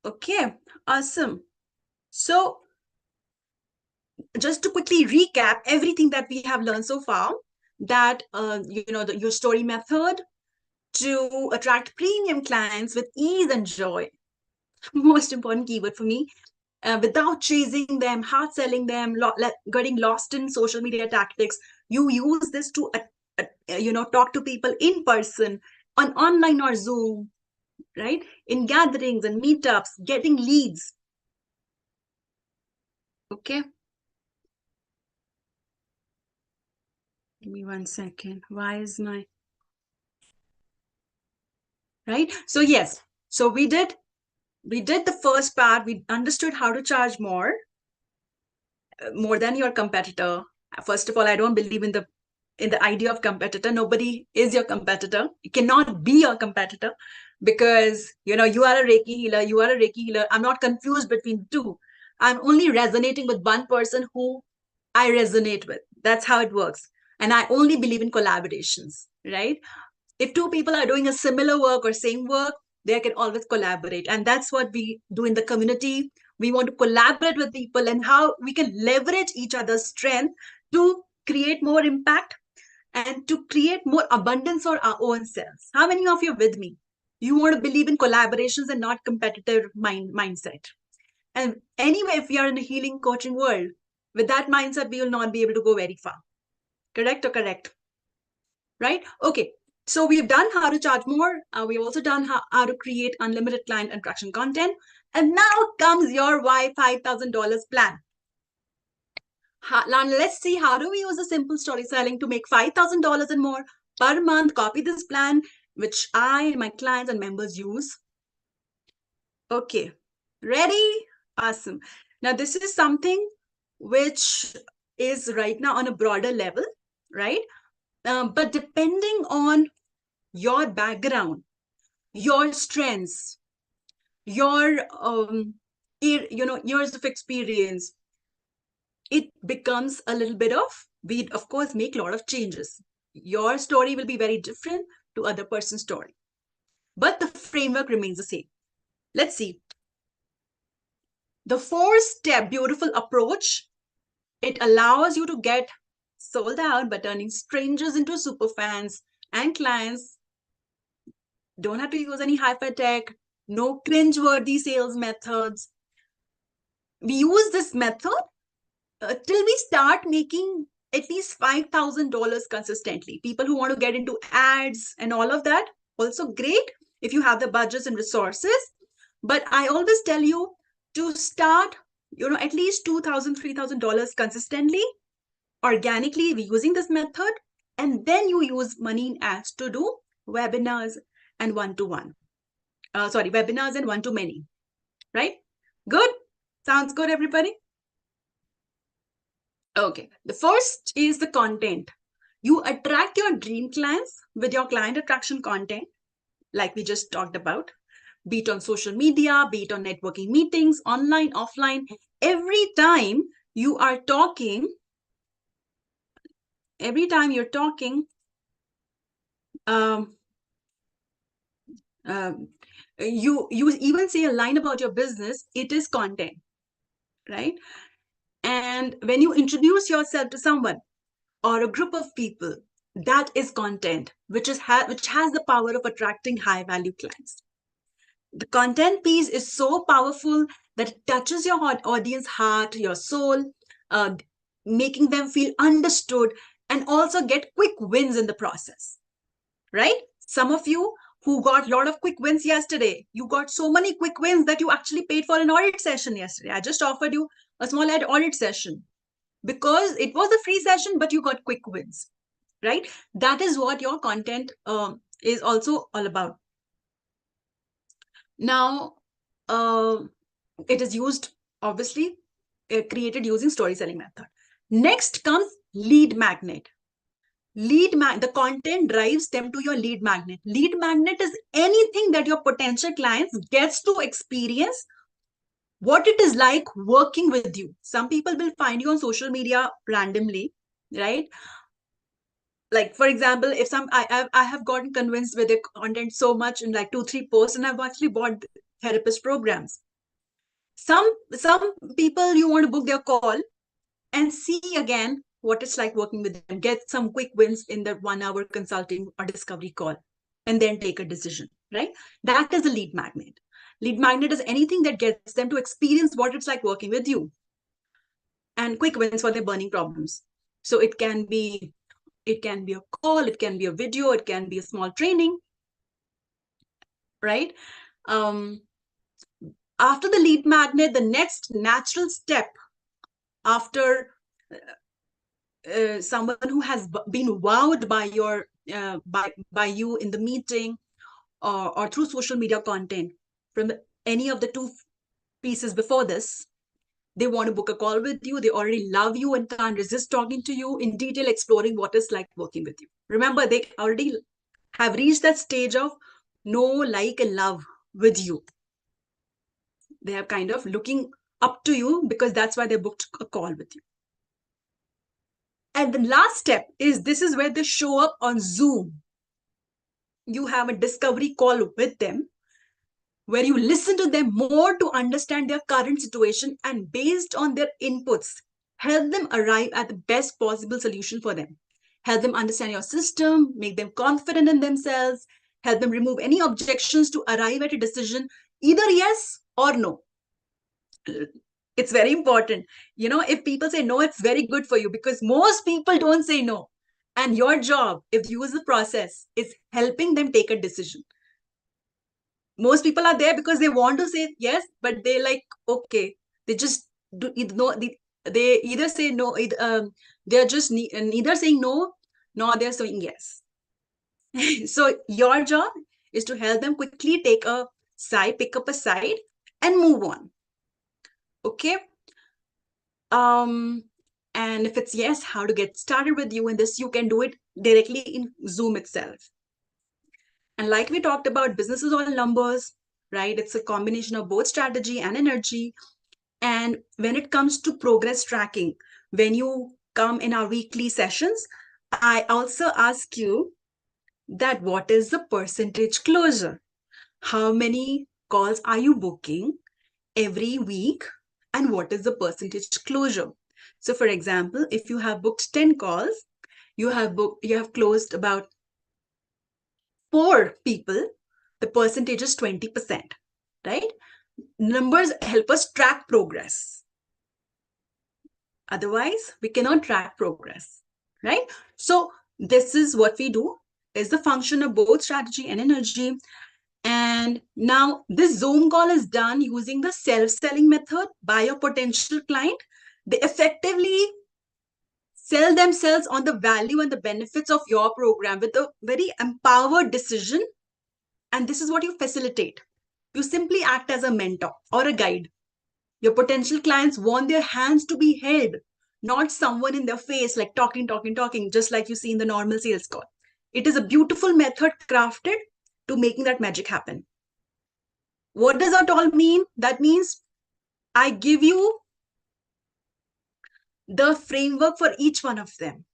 Okay. Awesome. So just to quickly recap everything that we have learned so far, that, your story method to attract premium clients with ease and joy. Most important keyword for me, without chasing them, hard selling them, getting lost in social media tactics. You use this to, talk to people in person, on online or Zoom, right? In gatherings and meetups, getting leads. Okay. Give me 1 second. Why is my... Right? So yes, so we did the first part. We understood how to charge more than your competitor. First of all, I don't believe in the idea of competitor. Nobody is your competitor. You cannot be your competitor because you are a Reiki healer. I'm not confused between the two. I'm only resonating with one person who I resonate with. That's how it works. And I only believe in collaborations, right? If two people are doing a similar work or same work, they can always collaborate. And that's what we do in the community. We want to collaborate with people and how we can leverage each other's strength to create more impact and to create more abundance for our own selves. How many of you are with me? You want to believe in collaborations and not competitive mindset. And anyway, if we are in a healing coaching world, with that mindset, we will not be able to go very far. Correct or correct? Right? Okay. So we've done how to charge more. We've also done how to create unlimited client attraction content. And now comes your why $5,000 plan. Now let's see, how do we use the simple story selling to make $5,000 and more per month? Copy this plan, which I, my clients and members use. Okay. Ready? Awesome. Now this is something which is right now on a broader level, right? But depending on your background, your strengths, your years of experience, it becomes a little bit of, we of course make a lot of changes. Your story will be very different to other person's story, but the framework remains the same. Let's see. The 4-step beautiful approach, it allows you to get sold out by turning strangers into super fans and clients. Don't have to use any hyper tech, no cringe-worthy sales methods. We use this method till we start making at least $5,000 consistently. People who want to get into ads and all of that, also great if you have the budgets and resources. But I always tell you to start at least $2,000, $3,000 consistently, organically using this method, and then you use money in ads to do webinars and one-to-one. Webinars and one-to-many, right? Good? Sounds good, everybody? Okay, the first is the content. You attract your dream clients with your client attraction content, like we just talked about, be it on social media, be it on networking meetings, online, offline. Every time you are talking, you even say a line about your business, it is content, right? And when you introduce yourself to someone or a group of people, that is content, which has the power of attracting high value clients. The content piece is so powerful that it touches your audience heart, your soul, making them feel understood, and also get quick wins in the process, right? Some of you who got a lot of quick wins yesterday, you got so many quick wins that you actually paid for an audit session yesterday. I just offered you a small audit session because it was a free session, but you got quick wins, right? That is what your content is also all about. Now, it is used, obviously, created using storytelling method. Next comes lead magnet. The content drives them to your lead magnet. Lead magnet is anything that your potential clients gets to experience what it is like working with you. Some people will find you on social media randomly, right? Like, for example, if I have gotten convinced with the content so much in like 2-3 posts, and I've actually bought therapist programs. Some people, you want to book their call and see again what it's like working with them, get some quick wins in the 1-hour consulting or discovery call, and then take a decision, right? That is a lead magnet. Lead magnet is anything that gets them to experience what it's like working with you, and quick wins for their burning problems. So it can be a call, it can be a video, it can be a small training, right? After the lead magnet, the next natural step after someone who has been wowed by your by you in the meeting or through social media content from any of the two pieces before this, they want to book a call with you. They already love you and can't resist talking to you in detail, exploring what it's like working with you. Remember, they already have reached that stage of know, like, and love with you. They are kind of looking up to you because that's why they booked a call with you. And the last step is, this is where they show up on Zoom. You have a discovery call with them where you listen to them more to understand their current situation, and based on their inputs, help them arrive at the best possible solution for them. Help them understand your system, make them confident in themselves, help them remove any objections to arrive at a decision, either yes or no. It's very important. If people say no, it's very good for you, because most people don't say no. And your job, if you use the process, is helping them take a decision. Most people are there because they want to say yes, but they like, okay, they just do they either say no, they're just neither saying no, nor they're saying yes. So your job is to help them quickly pick up a side and move on. Okay. And if it's yes, how to get started with you in this, you can do it directly in Zoom itself. And like we talked about, business is all numbers, right? It's a combination of both strategy and energy. And when it comes to progress tracking, when you come in our weekly sessions, I also ask you that what is the percentage closure? How many calls are you booking every week? And what is the percentage closure? So for example, if you have booked 10 calls, you have closed about 4 people, the percentage is 20%, right? Numbers help us track progress. Otherwise, we cannot track progress, right? So this is what we do, is the function of both strategy and energy. And now this Zoom call is done using the self-selling method by your potential client. They effectively sell themselves on the value and the benefits of your program with a very empowered decision. And this is what you facilitate. You simply act as a mentor or a guide. Your potential clients want their hands to be held, not someone in their face, like talking, just like you see in the normal sales call. It is a beautiful method crafted to making that magic happen. What does that all mean? That means I give you the framework for each one of them.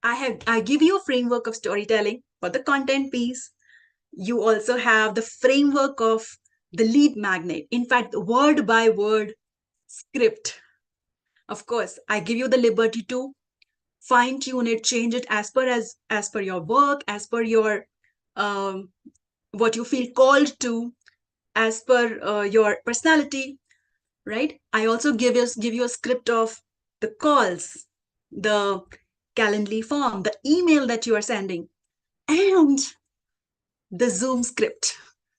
I give you a framework of storytelling for the content piece. You also have the framework of the lead magnet. In fact, the word by word script. Of course, I give you the liberty to fine tune it, change it as per your work, as per your what you feel called to, as per your personality, right? I also give you a script of the calls, the Calendly form, the email that you are sending, and the Zoom script.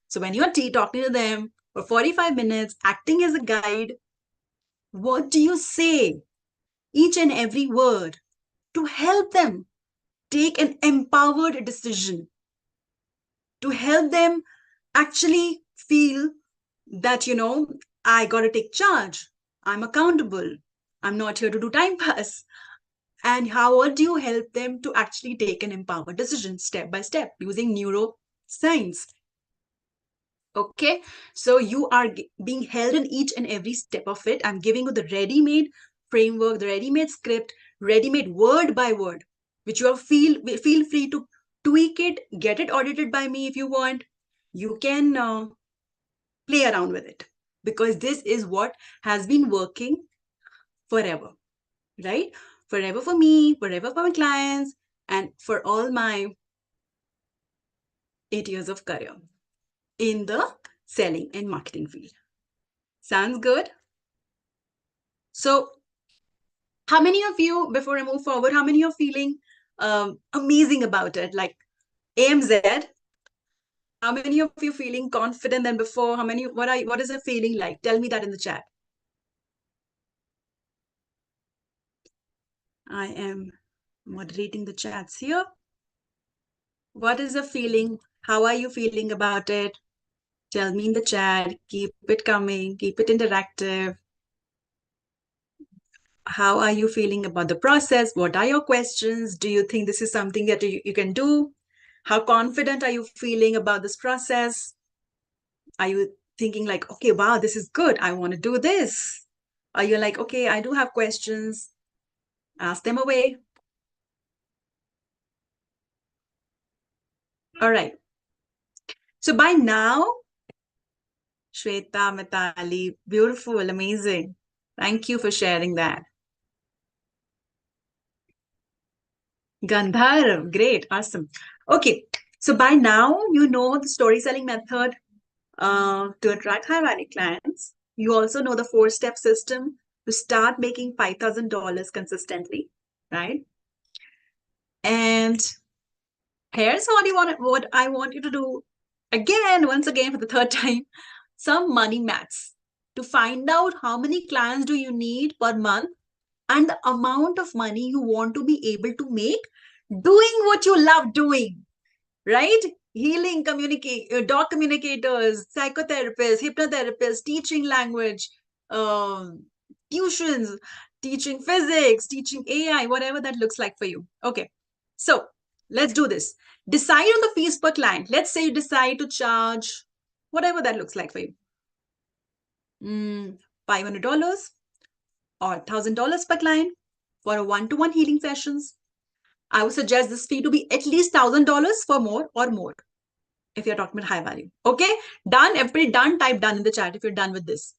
So when you're talking to them for 45 minutes, acting as a guide, what do you say? Each and every word to help them take an empowered decision, to help them actually feel that, I got to take charge. I'm accountable. I'm not here to do time pass. And how do you help them to actually take an empowered decision step by step using neuroscience? Okay, so you are being held in each and every step of it. I'm giving you the ready-made framework, the ready-made script, ready-made word by word, which you feel free to tweak it, get it audited by me if you want. You can play around with it, because this is what has been working forever, right? Forever for me, forever for my clients, and for all my 8 years of career in the selling and marketing field. Sounds good? So how many of you, before I move forward, how many are feeling amazing about it? Like AMZ, how many of you feeling confident than before? What is it feeling like? Tell me that in the chat. I am moderating the chats here. What is the feeling? How are you feeling about it? Tell me in the chat. Keep it coming. Keep it interactive. How are you feeling about the process? What are your questions? Do you think this is something that you can do? How confident are you feeling about this process? Are you thinking like, okay, wow, this is good. I want to do this. Are you like, okay, I do have questions. Ask them away. All right. So by now, Shweta, Mitali, beautiful, amazing. Thank you for sharing that. Gandharv, great, awesome. Okay, so by now, you know the story selling method to attract high value clients. You also know the 4-step system to start making $5,000 consistently, right? And here's what I want you to do once again for the third time, some money maths to find out how many clients do you need per month and the amount of money you want to be able to make doing what you love doing, right? Healing, dog communicators, psychotherapists, hypnotherapists, teaching language, tuitions, teaching physics, teaching AI, whatever that looks like for you. Okay, so let's do this. Decide on the fees per client. Let's say you decide to charge whatever that looks like for you. $500 or $1,000 per client for a one-to-one healing sessions. I would suggest this fee to be at least $1,000 for more if you're talking about high value. Okay, done. Everybody done? Type done in the chat if you're done with this.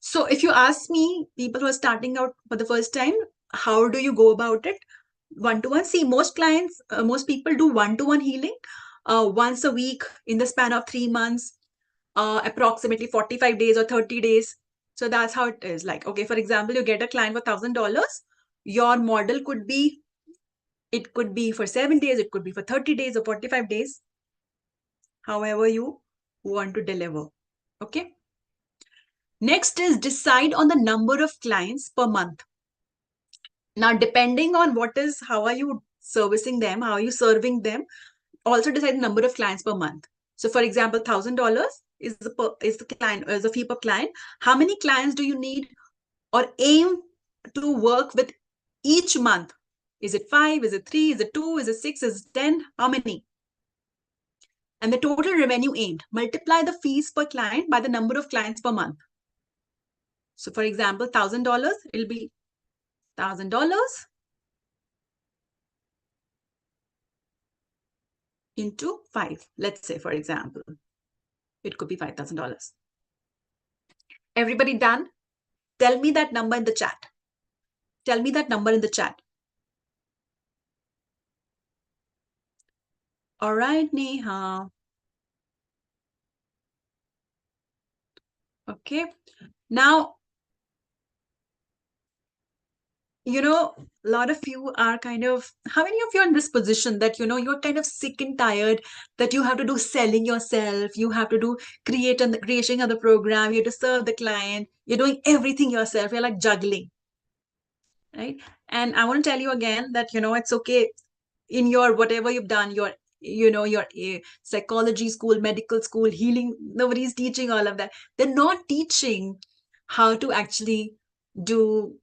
So if you ask me, people who are starting out for the first time, how do you go about it? One-to-one. See, most clients, most people do one-to-one healing once a week in the span of 3 months, approximately 45 days or 30 days. So that's how it is. Like, okay, for example, you get a client for $1,000. Your model could be, it could be for 7 days, it could be for 30 days or 45 days. however you want to deliver. Okay. Next is decide on the number of clients per month. Now, depending on how are you servicing them, how are you serving them, also decide the number of clients per month. So, for example, $1,000 is the fee per client. How many clients do you need or aim to work with each month? Is it 5? Is it 3? Is it 2? Is it 6? Is it 10? How many? And the total revenue aimed. Multiply the fees per client by the number of clients per month. So, for example, $1,000, it'll be $1,000 into 5. Let's say, for example, it could be $5,000. Everybody done? Tell me that number in the chat. Tell me that number in the chat. All right, Neha. Okay. Now, a lot of you are how many of you are in this position that, you're kind of sick and tired that you have to do selling yourself, you have to do creation of the program, you have to serve the client, you're doing everything yourself, you're like juggling, right? And I want to tell you again that, it's okay in your, whatever you've done, your psychology school, medical school, healing, nobody's teaching all of that. They're not teaching how to actually do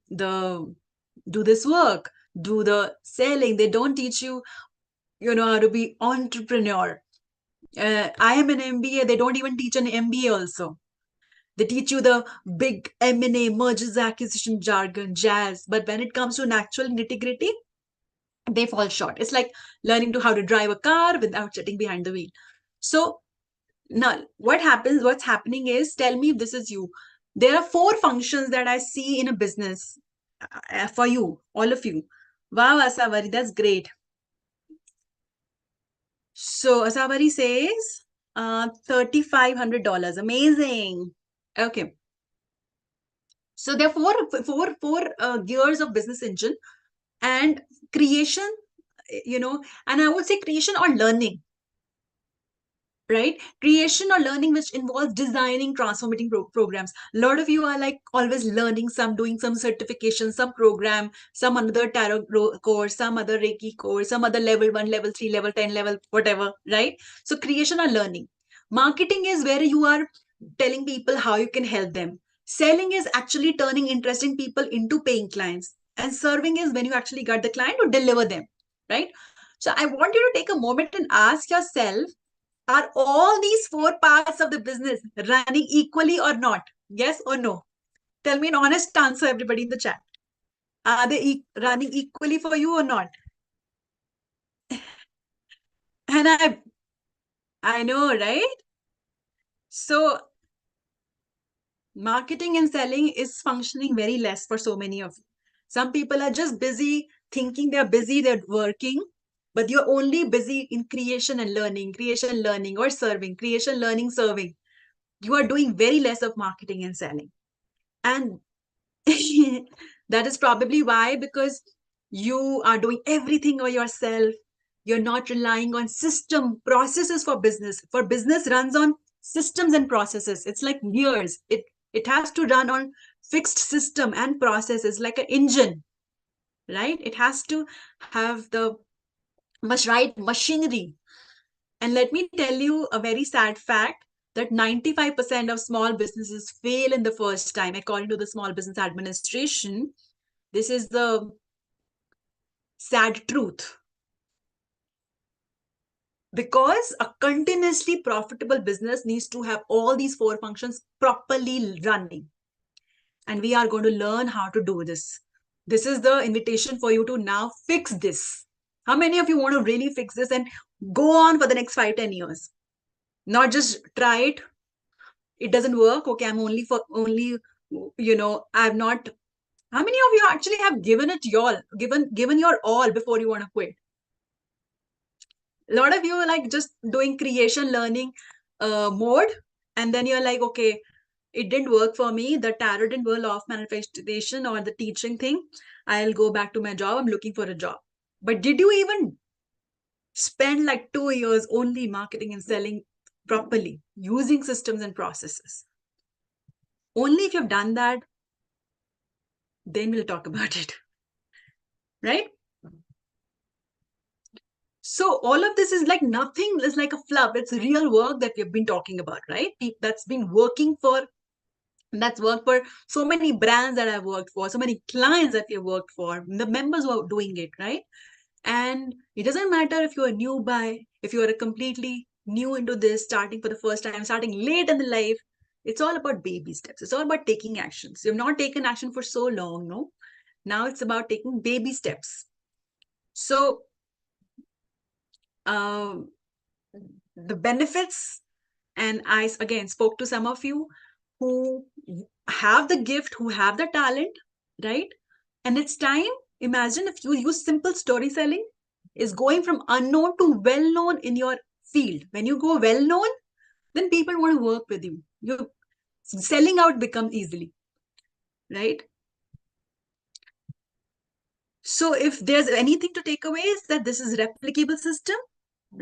this work, do the selling. They don't teach you, how to be entrepreneur. I am an MBA. They don't even teach an MBA also. They teach you the big M&A, mergers, acquisition jargon, jazz. But when it comes to an actual nitty-gritty, they fall short. It's like learning how to drive a car without sitting behind the wheel. So now what's happening is, tell me if this is you. There are 4 functions that I see in a business for you, all of you. Wow, Asavari, that's great. So Asavari says $3,500. Amazing. Okay. So there are four gears of business engine, and creation, and I would say creation or learning. Right? Creation or learning, which involves designing, transforming programs. A lot of you are like always learning, doing some certification, some program, some another tarot course, some other Reiki course, some other level 1, level 3, level 10, level whatever, right? So creation or learning. Marketing is where you are telling people how you can help them. Selling is actually turning interesting people into paying clients. And serving is when you actually got the client to deliver them, right? So I want you to take a moment and ask yourself, are all these 4 parts of the business running equally or not? Yes or no? Tell me an honest answer, everybody in the chat. Are they running equally for you or not? And I know, right? So marketing and selling is functioning very less for so many of you. Some people are just busy thinking they're busy, they're working, but you're only busy in creation, learning, or serving, creation, learning, serving. You are doing very less of marketing and selling. And that is probably why, because you are doing everything by yourself. You're not relying on system processes for business. For business runs on systems and processes. It's like gears. It has to run on fixed system and processes, like an engine, right? It has to have the right machinery. And let me tell you a very sad fact, that 95% of small businesses fail in the first time, according to the Small Business Administration. This is the sad truth. Because a continuously profitable business needs to have all these 4 functions properly running. And we are going to learn how to do this. This is the invitation for you to now fix this. How many of you want to really fix this and go on for the next 5-10 years? Not just try it. It doesn't work. Okay, I'm only, I'm not. How many of you actually have given your all before you want to quit? A lot of you are like just doing creation, learning mode. And then you're like, okay, it didn't work for me. The tarot didn't work, law of manifestation or the teaching thing. I'll go back to my job. I'm looking for a job. But did you even spend like 2 years only marketing and selling properly using systems and processes. Only if you've done that, then we'll talk about it. Right? So all of this is like nothing is like a fluff. It's real work that we've been talking about, right? That's been working for, that's worked for so many brands that I've worked for, so many clients that we've worked for, the members who are doing it, right? And it doesn't matter if you're a new buy, if you're a completely new into this, starting for the first time, starting late in the life, it's all about baby steps. It's all about taking actions. You've not taken action for so long, no? Now it's about taking baby steps. So the benefits, and I again spoke to some of you who have the gift, who have the talent, right? And it's time, imagine if you use simple story selling, is going from unknown to well known in your field. When you go well known, then people want to work with you. You selling out becomes easily, right? So if there's anything to take away, is that this is a replicable system,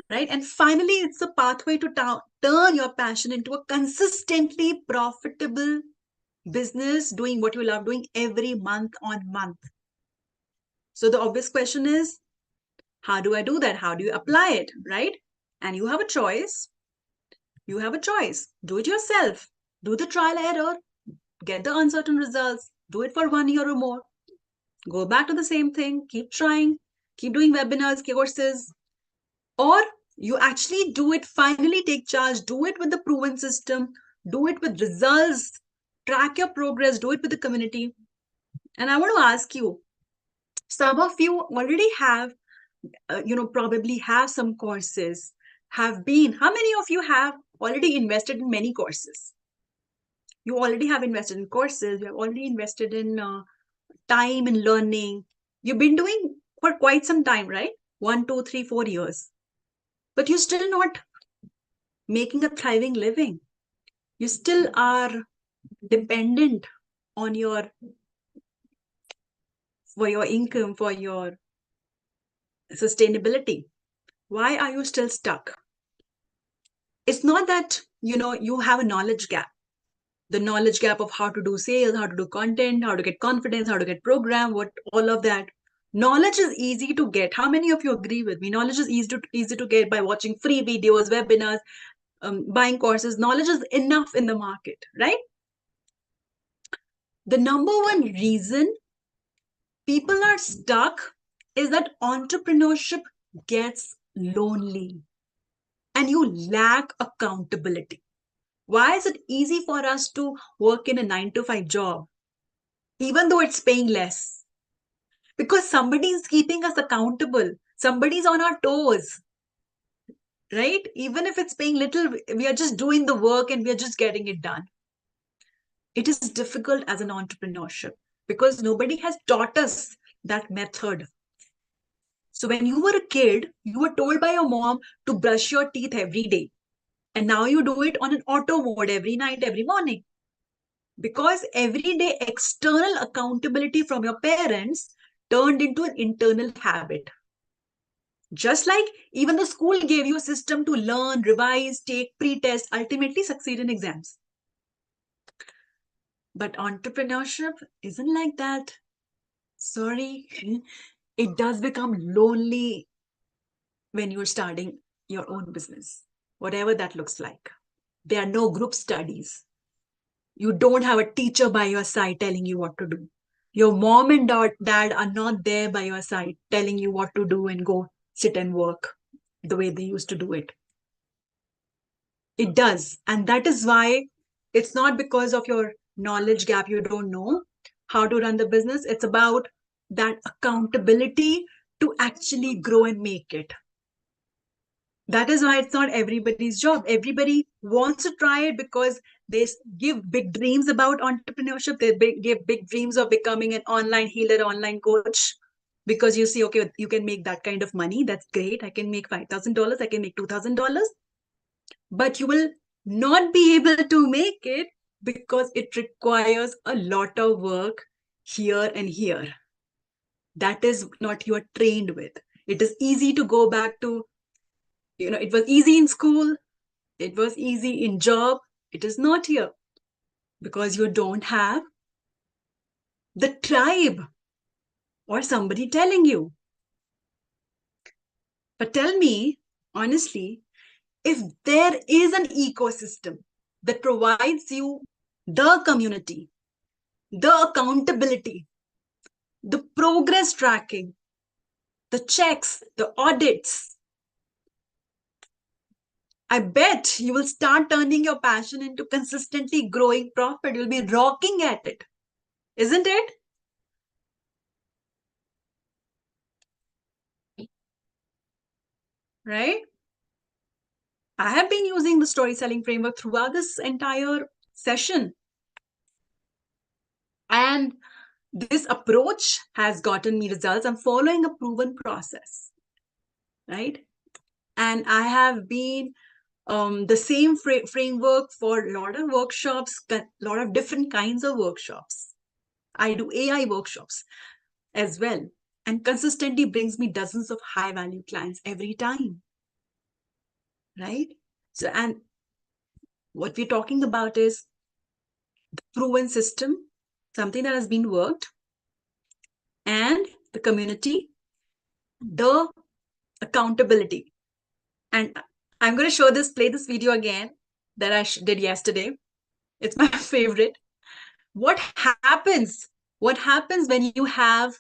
right? And finally, it's a pathway to turn your passion into a consistently profitable business, doing what you love doing every month on month. So the obvious question is, how do I do that? How do you apply it, right? And you have a choice. You have a choice. Do it yourself. Do the trial error. Get the uncertain results. Do it for 1 year or more. Go back to the same thing. Keep trying. Keep doing webinars, courses. Or you actually do it, finally take charge. Do it with the proven system. Do it with results. Track your progress. Do it with the community. And I want to ask you, some of you already have, probably have some courses, have been, how many of you have already invested in many courses? You already have invested in courses, you have already invested in time and learning. You've been doing for quite some time, right? 1, 2, 3, 4 years. But you're still not making a thriving living. You still are dependent on for your income, for your sustainability. Why are you still stuck? It's not that, you have a knowledge gap. The knowledge gap of how to do sales, how to do content, how to get confidence, how to get program, what all of that. Knowledge is easy to get. How many of you agree with me? Knowledge is easy to get by watching free videos, webinars, buying courses. Knowledge is enough in the market, right? The number one reason people are stuck is that entrepreneurship gets lonely and you lack accountability. Why is it easy for us to work in a 9 to 5 job, even though it's paying less? Because somebody is keeping us accountable. Somebody's on our toes, right? Even if it's paying little, we are just doing the work and we are just getting it done. It is difficult as an entrepreneurship because nobody has taught us that method. So when you were a kid, you were told by your mom to brush your teeth every day. And now you do it on an auto mode every night, every morning. Because everyday external accountability from your parents turned into an internal habit. Just like even the school gave you a system to learn, revise, take pre-test, ultimately succeed in exams. But entrepreneurship isn't like that. Sorry, it does become lonely when you're starting your own business, whatever that looks like. There are no group studies. You don't have a teacher by your side telling you what to do. Your mom and dad are not there by your side telling you what to do and go sit and work the way they used to do it. It does. And that is why it's not because of your knowledge gap, you don't know how to run the business. It's about that accountability to actually grow and make it. That is why it's not everybody's job. Everybody wants to try it because they give big dreams about entrepreneurship. They give big dreams of becoming an online healer, online coach, because you see, okay, you can make that kind of money. That's great. I can make $5,000. I can make $2,000. But you will not be able to make it because it requires a lot of work here and here. That is not you are trained with. It is easy to go back to, it was easy in school. It was easy in job. It is not here because you don't have the tribe or somebody telling you. But tell me honestly, if there is an ecosystem that provides you the community, the accountability, the progress tracking, the checks, the audits, I bet you will start turning your passion into consistently growing profit. You'll be rocking at it, isn't it? Right? I have been using the story selling framework throughout this entire session. And this approach has gotten me results. I'm following a proven process, right? And I have been the same framework for a lot of workshops, a lot of different kinds of workshops. I do AI workshops as well, and consistently brings me dozens of high value clients every time, right? So, and what we're talking about is the proven system, something that has been worked, and the community, the accountability. And I'm going to show this, play this video again that I did yesterday. It's my favorite. What happens? What happens when you have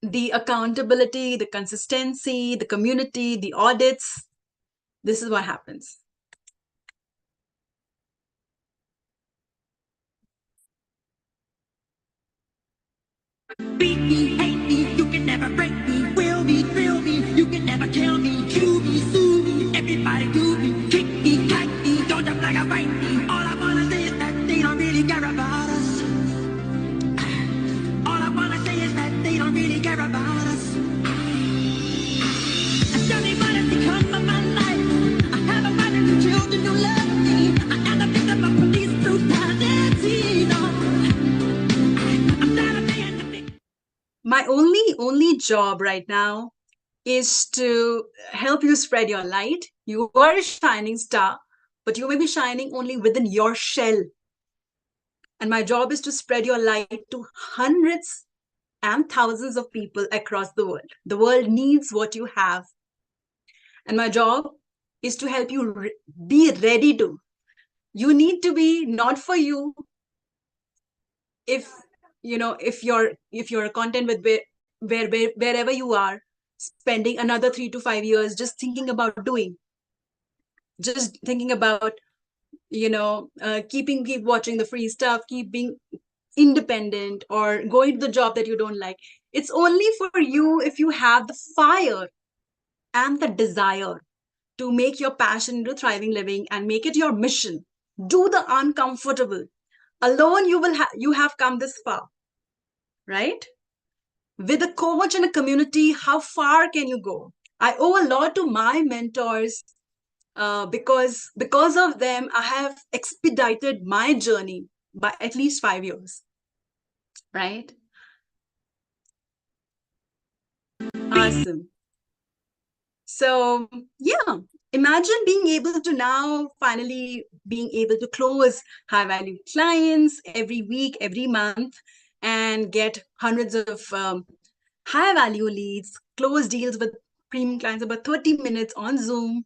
the accountability, the consistency, the community, the audits? This is what happens. Beat me, hate me, you can never break me. Will me, thrill me, you can never kill me. Cue me, sue me, everybody do me. Kick me, cut me, don't jump like a bite me. All I wanna say is that they don't really care about us. All I wanna say is that they don't really care about us. Johnny might have become of my life. I have a wife and children who love me. I am the victim of police brutality. No. I'm tired of being the victim. My only job right now is to help you spread your light. You are a shining star, but you may be shining only within your shell. And my job is to spread your light to hundreds and thousands of people across the world. The world needs what you have. And my job is to help you be ready to. You need to be not for you. If if you're a content with wherever you are, spending another 3 to 5 years just thinking about doing, just thinking about keep watching the free stuff, keep being independent, or going to the job that you don't like. It's only for you if you have the fire and the desire to make your passion into thriving living and make it your mission. Do the uncomfortable. Alone you have come this far, right? With a coach and a community, how far can you go? I owe a lot to my mentors, because of them I have expedited my journey by at least 5 years, right? Awesome. So yeah, imagine being able to now finally being able to close high value clients every week, every month, and get hundreds of high value leads, close deals with premium clients about 30 minutes on Zoom,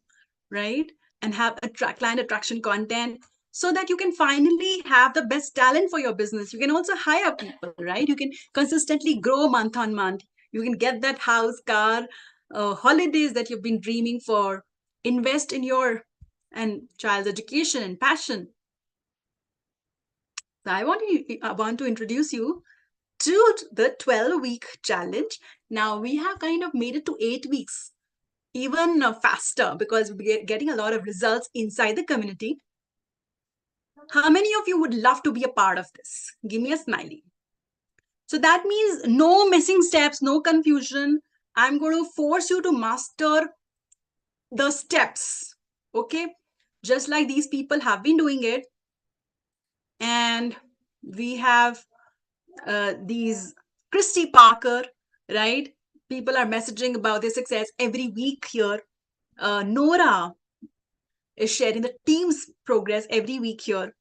right? And have client attraction content so that you can finally have the best talent for your business. You can also hire people, right? You can consistently grow month on month. You can get that house, car, holidays that you've been dreaming for. Invest in your and child's education and passion. So I want to introduce you to the 12-week challenge. Now we have kind of made it to 8 weeks, even faster, because we're getting a lot of results inside the community. How many of you would love to be a part of this? Give me a smiley. So that means no missing steps, no confusion. I'm going to force you to master the steps, okay? Just like these people have been doing it. And we have these Christy Parker, right? People are messaging about their success every week here. Nora, is sharing the team's progress every week here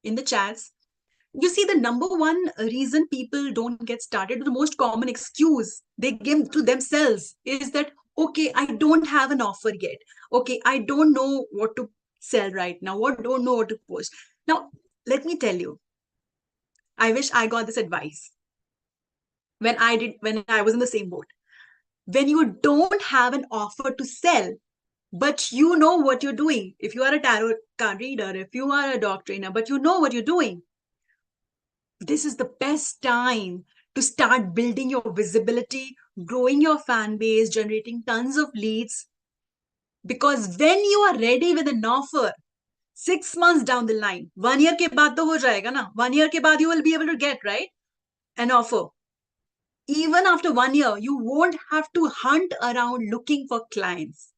in the chats. You see, the number one reason people don't get started, the most common excuse they give to themselves is that, okay, I don't have an offer yet. Okay, I don't know what to sell right now. What don't know what to post. Now, let me tell you, I wish I got this advice when I was in the same boat. When you don't have an offer to sell, but you know what you're doing. If you are a tarot card reader, if you are a dog trainer, but you know what you're doing, this is the best time to start building your visibility, growing your fan base, generating tons of leads. Because when you are ready with an offer, 6 months down the line, 1 year के बाद तो हो जाएगा ना. 1 year के बाद you will be able to get, right, an offer. Even after 1 year, you won't have to hunt around looking for clients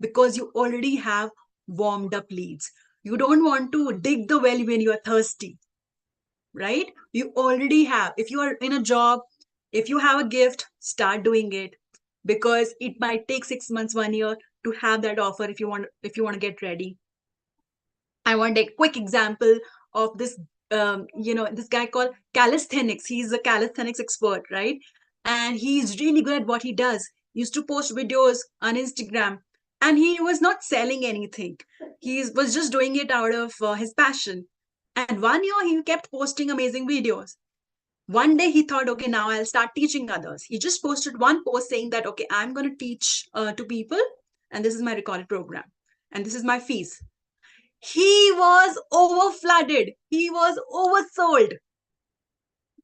because you already have warmed up leads. You don't want to dig the well when you are thirsty, right? You already have. If you are in a job, if you have a gift, start doing it, because it might take 6 months, 1 year to have that offer if you want to get ready. I want a quick example of this. This guy called calisthenics. He's a calisthenics expert, right? And he's really good at what he does. He used to post videos on Instagram, and he was not selling anything. He was just doing it out of his passion. And 1 year he kept posting amazing videos. One day he thought, okay, now I'll start teaching others. He just posted one post saying that, okay, I'm going to teach to people, and this is my recorded program, and this is my fees. He was over flooded. He was oversold.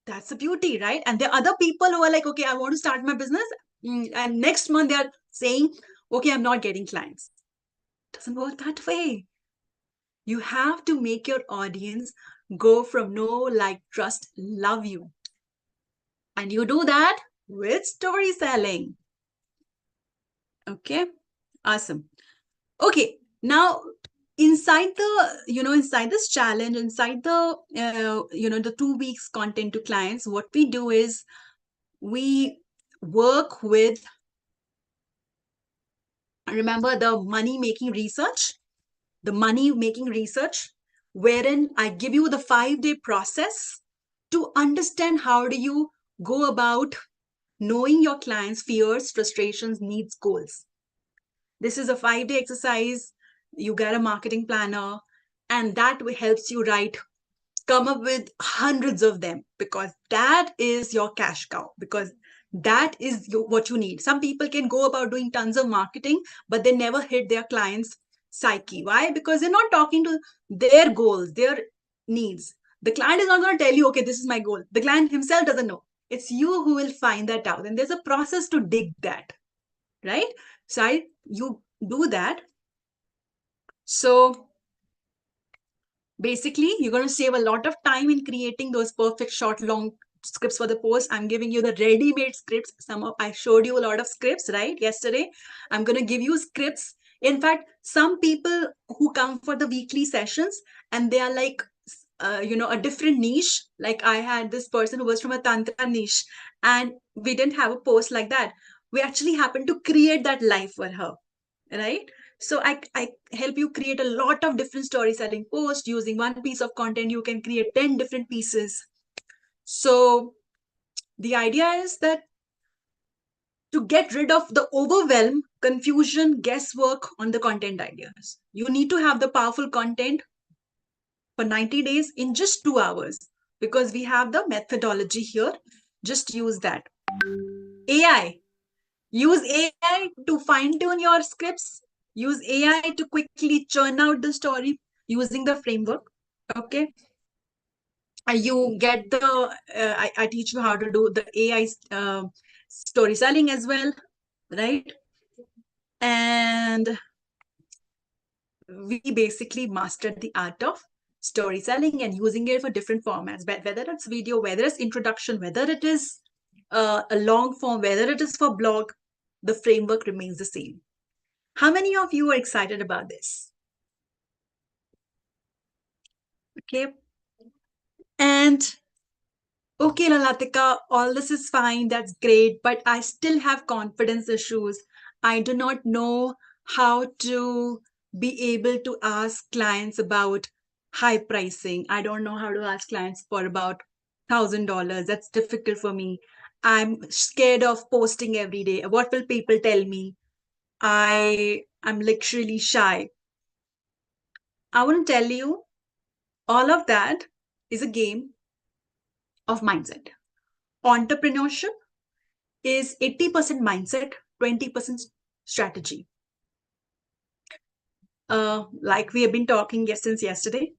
That's the beauty, right? And there are other people who are like, okay, I want to start my business. And next month they're saying, okay, I'm not getting clients. It doesn't work that way. You have to make your audience go from know, like, trust, love you. And you do that with story selling. Okay, awesome. Okay, now inside this challenge, inside the the 2 weeks content to clients, what we do is we work with, remember, the money making research, wherein I give you the 5-day process to understand how do you go about knowing your clients' fears, frustrations, needs, goals. This is a 5-day exercise. You get a marketing planner, and that helps you come up with hundreds of them, because that is your cash cow, because that is what you need. Some people can go about doing tons of marketing, but they never hit their clients' psyche. Why? Because they're not talking to their goals, their needs. The client is not going to tell you, okay, this is my goal. The client himself doesn't know. It's you who will find that out. And there's a process to dig that, right? So you do that. So basically, you're going to save a lot of time in creating those perfect short, long scripts for the post. I'm giving you the ready-made scripts. I showed you a lot of scripts, right, yesterday. I'm going to give you scripts. In fact, some people who come for the weekly sessions, and they are like, a different niche. Like I had this person who was from a Tantra niche, and we didn't have a post like that. We actually happened to create that live for her, right? So I help you create a lot of different story selling posts. Using one piece of content, you can create 10 different pieces. So the idea is that to get rid of the overwhelm, confusion, guesswork on the content ideas, you need to have the powerful content for 90 days in just 2 hours, because we have the methodology here. Just use that. AI. Use AI to fine-tune your scripts. Use AI to quickly churn out the story using the framework. Okay. You get the, I teach you how to do the AI story selling as well, right? And we basically mastered the art of story selling and using it for different formats, whether it's video, whether it's introduction, whether it is a long form, whether it is for blog, the framework remains the same. How many of you are excited about this? Okay. And okay, Lalatika, all this is fine. That's great. But I still have confidence issues. I do not know how to be able to ask clients about high pricing. I don't know how to ask clients for about $1,000. That's difficult for me. I'm scared of posting every day. What will people tell me? I'm literally shy. I want to tell you, all of that is a game of mindset. Entrepreneurship is 80% mindset, 20% strategy. Like we have been talking since yesterday,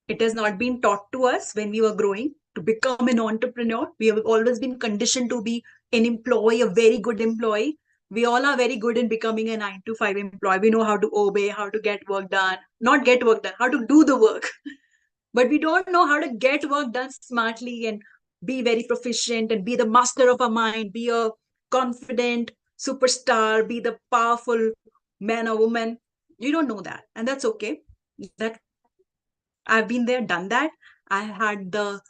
it has not been taught to us when we were growing to become an entrepreneur. We have always been conditioned to be an employee, a very good employee. We all are very good in becoming a 9 to 5 employee. We know how to obey, how to get work done, not get work done, how to do the work. But we don't know how to get work done smartly and be very proficient and be the master of our mind, be a confident superstar, be the powerful man or woman. You don't know that, and that's okay. That I've been there, done that. I had the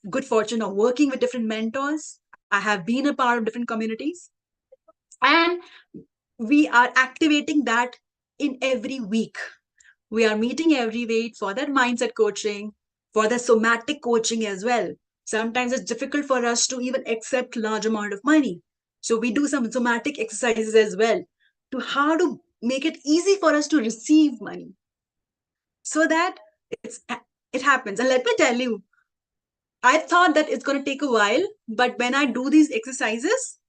good fortune of working with different mentors. I have been a part of different communities, and we are activating that in every week. We are meeting every week for that mindset coaching, for the somatic coaching as well. Sometimes it's difficult for us to even accept large amount of money. So we do some somatic exercises as well to how to make it easy for us to receive money so that it happens. And let me tell you, I thought that it's going to take a while, but when I do these exercises,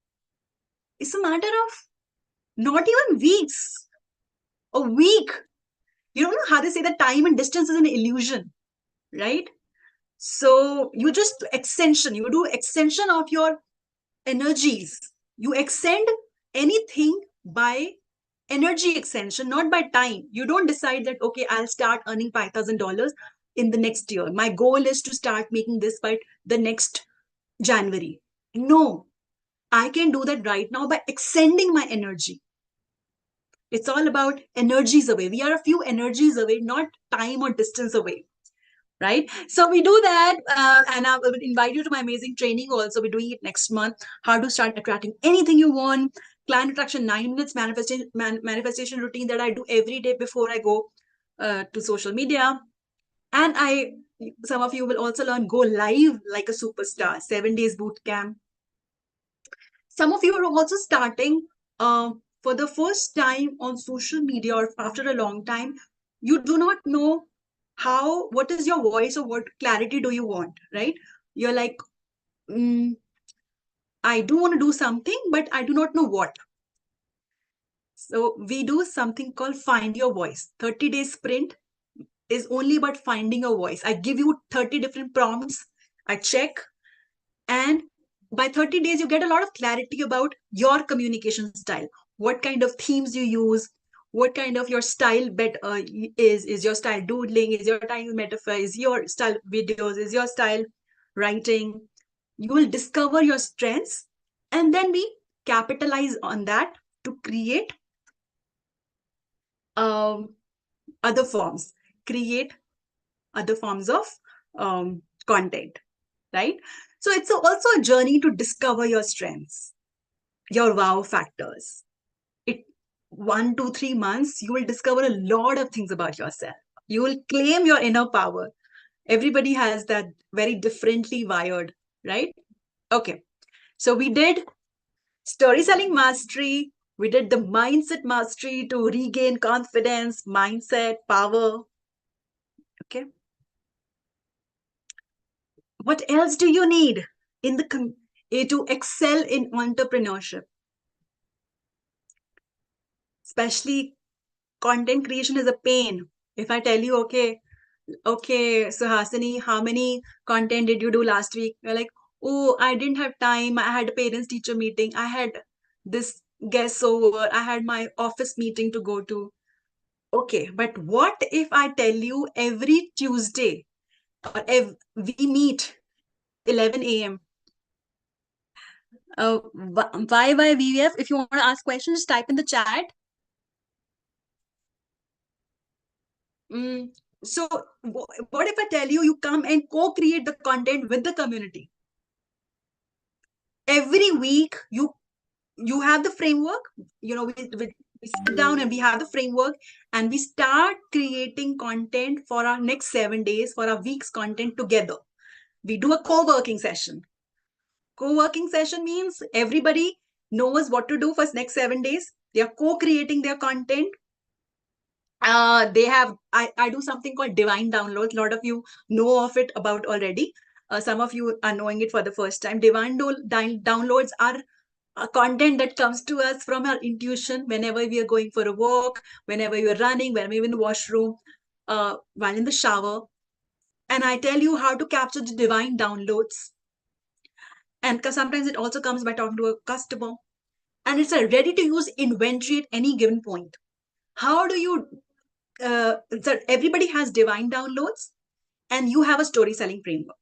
it's a matter of not even weeks, a week. You don't know how they say that time and distance is an illusion, right? So you just extension, you do extension of your energies. You extend anything by energy extension, not by time. You don't decide that, okay, I'll start earning $5,000 in the next year. My goal is to start making this by the next January. No, I can do that right now by extending my energy. It's all about energies away. We are a few energies away, not time or distance away. Right? So we do that. And I will invite you to my amazing training also. We're doing it next month. How to start attracting anything you want. Client attraction 9 minutes manifestation routine that I do every day before I go to social media. And some of you will also learn go live like a superstar, 7 days boot camp. Some of you are also starting for the first time on social media or after a long time. You do not know what is your voice or what clarity do you want, right? You're like, I do want to do something, but I do not know what. So we do something called find your voice. 30-day sprint is only about finding a voice. I give you 30 different prompts. I check, and by 30 days, you get a lot of clarity about your communication style, what kind of themes you use, what kind of your style is your style doodling, is your style metaphor, is your style videos, is your style writing. You will discover your strengths, and then we capitalize on that to create other forms, create other forms of content, right? So it's also a journey to discover your strengths, your wow factors. 1 to 3 months, you will discover a lot of things about yourself. You will claim your inner power. Everybody has that very differently wired, right? Okay. So we did story selling mastery. We did the mindset mastery to regain confidence, mindset, power. Okay. What else do you need in to excel in entrepreneurship? Especially content creation is a pain. If I tell you, okay, Suhasini, how many content did you do last week? You're like, oh, I didn't have time. I had a parents teacher meeting. I had this guest over. I had my office meeting to go to. Okay, but what if I tell you every Tuesday or we meet 11 a.m. Why VVF? If you want to ask questions, just type in the chat. So what if I tell you, you come and co-create the content with the community? Every week, you have the framework. We We sit down and we have the framework and we start creating content for our next 7 days, for our week's content together. We do a co-working session. Co-working session means everybody knows what to do for next 7 days. They are co-creating their content. I do something called divine downloads. A lot of you know of it about already. Some of you are knowing it for the first time. Divine downloads are content that comes to us from our intuition whenever we are going for a walk, whenever you are running, whenever you're in the washroom, while in the shower. And I tell you how to capture the divine downloads. And sometimes it also comes by talking to a customer. And it's a ready to use inventory at any given point. How do you, so everybody has divine downloads and you have a story selling framework.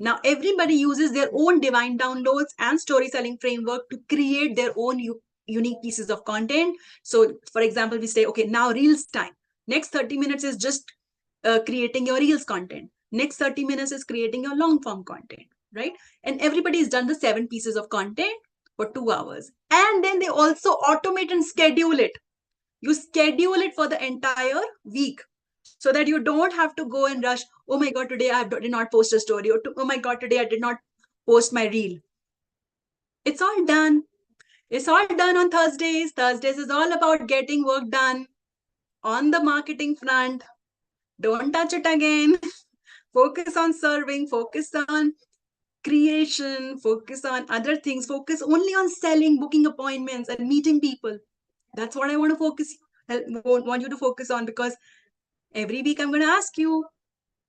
Now, everybody uses their own divine downloads and story selling framework to create their own unique pieces of content. So, for example, we say, okay, now Reels time. Next 30 minutes is just creating your Reels content. Next 30 minutes is creating your long form content, right? And everybody's done the 7 pieces of content for 2 hours. And then they also automate and schedule it. You schedule it for the entire week so that you don't have to go and rush. Oh my God, today I did not post a story. Or oh my God, today I did not post my reel. It's all done. It's all done on Thursdays. Thursdays is all about getting work done on the marketing front. Don't touch it again. Focus on serving, focus on creation, focus on other things, focus only on selling, booking appointments, and meeting people. That's what I want you to focus on, because every week I'm going to ask you,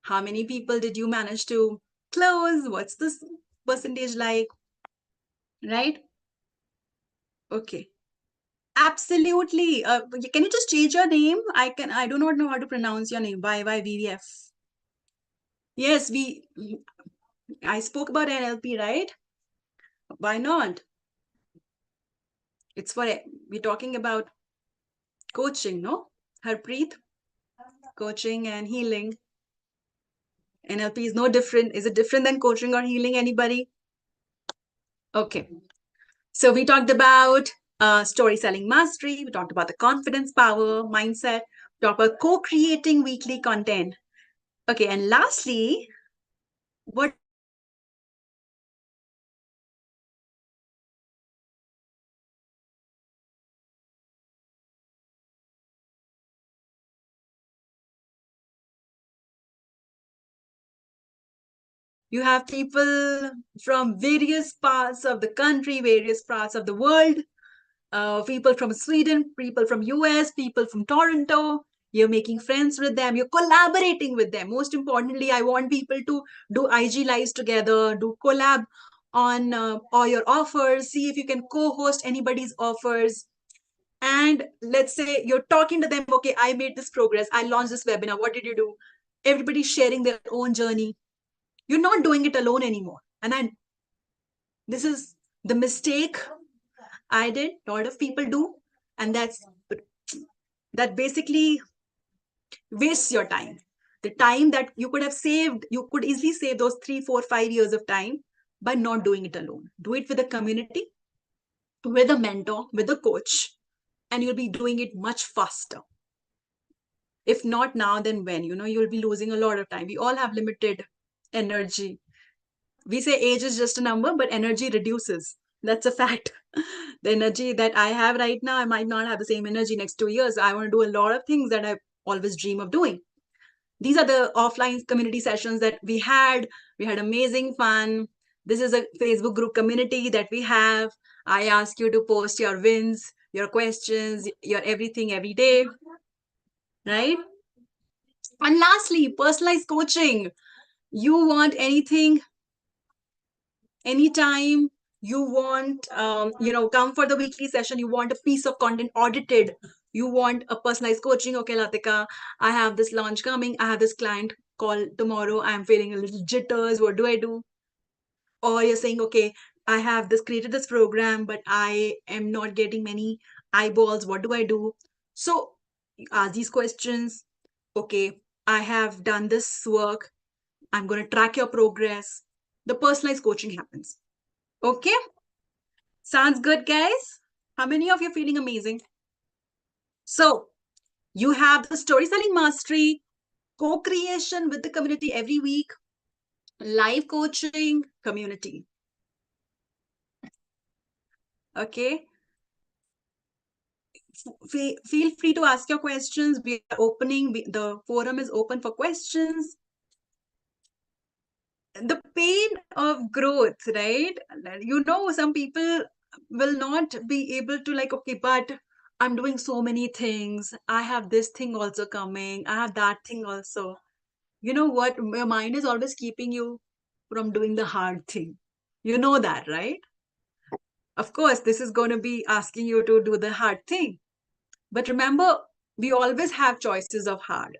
how many people did you manage to close? What's this percentage like? Right? Okay. Absolutely. Can you just change your name? I do not know how to pronounce your name. YYVVF. Yes, I spoke about NLP, right? Why not? We're talking about coaching, no? Harpreet, coaching and healing. NLP is no different. Is it different than coaching or healing? Anybody? Okay. So we talked about story selling mastery. We talked about the confidence power mindset. We talked about co-creating weekly content. Okay. And lastly, what you have people from various parts of the country, various parts of the world, people from Sweden, people from US, people from Toronto. You're making friends with them. You're collaborating with them. Most importantly, I want people to do IG lives together, do collab on all your offers. See if you can co-host anybody's offers. And let's say you're talking to them. Okay, I made this progress. I launched this webinar. What did you do? Everybody's sharing their own journey. You're not doing it alone anymore. And this is the mistake I did. A lot of people do. And that basically wastes your time. The time that you could have saved, you could easily save those 3, 4, 5 years of time by not doing it alone. Do it with a community, with a mentor, with a coach, and you'll be doing it much faster. If not now, then when? You'll be losing a lot of time. We all have limited energy. We say age is just a number, but energy reduces. That's a fact. The energy that I have right now, I might not have the same energy next 2 years. I want to do a lot of things that I always dream of doing. These are the offline community sessions that we had. We had amazing fun. This is a Facebook group community that we have. I ask you to post your wins, your questions, your everything every day, right? And lastly, personalized coaching. You want anything, anytime you want, come for the weekly session, you want a piece of content audited, you want a personalized coaching. Okay, Latika, I have this launch coming. I have this client call tomorrow. I'm feeling a little jitters. What do I do? Or you're saying, okay, I have created this program, but I am not getting many eyeballs. What do I do? So you ask these questions. Okay, I have done this work. I'm going to track your progress. The personalized coaching happens. Okay. Sounds good, guys. How many of you are feeling amazing? So you have the story selling mastery, co-creation with the community every week, live coaching community. Okay. Feel free to ask your questions. We are opening, the forum is open for questions. The pain of growth, right? You know, some people will not be able to like, okay, but I'm doing so many things. I have this thing also coming. I have that thing also. You know what? Your mind is always keeping you from doing the hard thing. You know that, right? Of course, this is going to be asking you to do the hard thing. But remember, we always have choices of hard.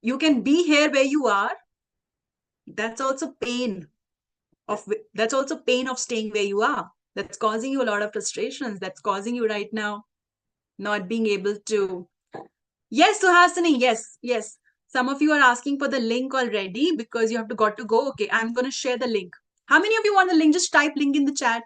You can be here where you are. That's also pain of staying where you are. That's causing you a lot of frustrations. That's causing you right now not being able to. Yes, Suhasini. Yes. Some of you are asking for the link already because you have got to go. Okay, I'm going to share the link. How many of you want the link? Just type link in the chat.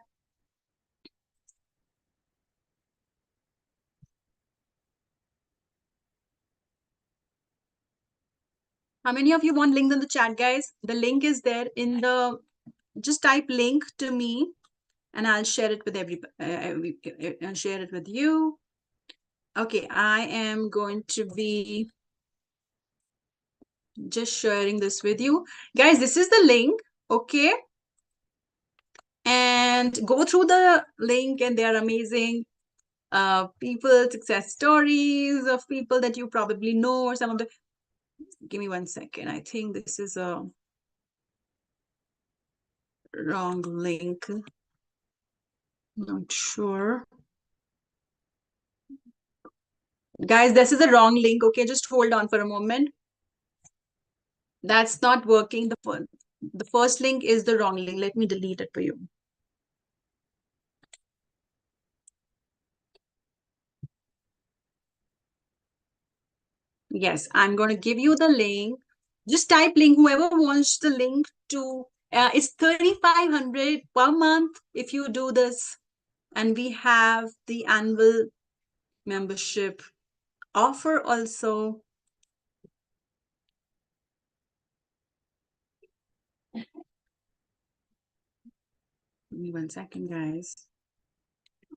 How many of you want link in the chat, guys? The link is there in the. Just type link to me, and I'll share it with everybody. I'll share it with you. Okay, I am going to be just sharing this with you. Guys, this is the link, okay? And go through the link, and they're amazing people, success stories of people that you probably know, or some of the. Give me 1 second. I think this is a wrong link. Not sure. Guys, this is a wrong link. Okay, just hold on for a moment. That's not working. The first link is the wrong link. Let me delete it for you. Yes, I'm going to give you the link. Just type link, whoever wants the link to, it's 3,500 per month if you do this. And we have the annual membership offer also. Give me 1 second, guys.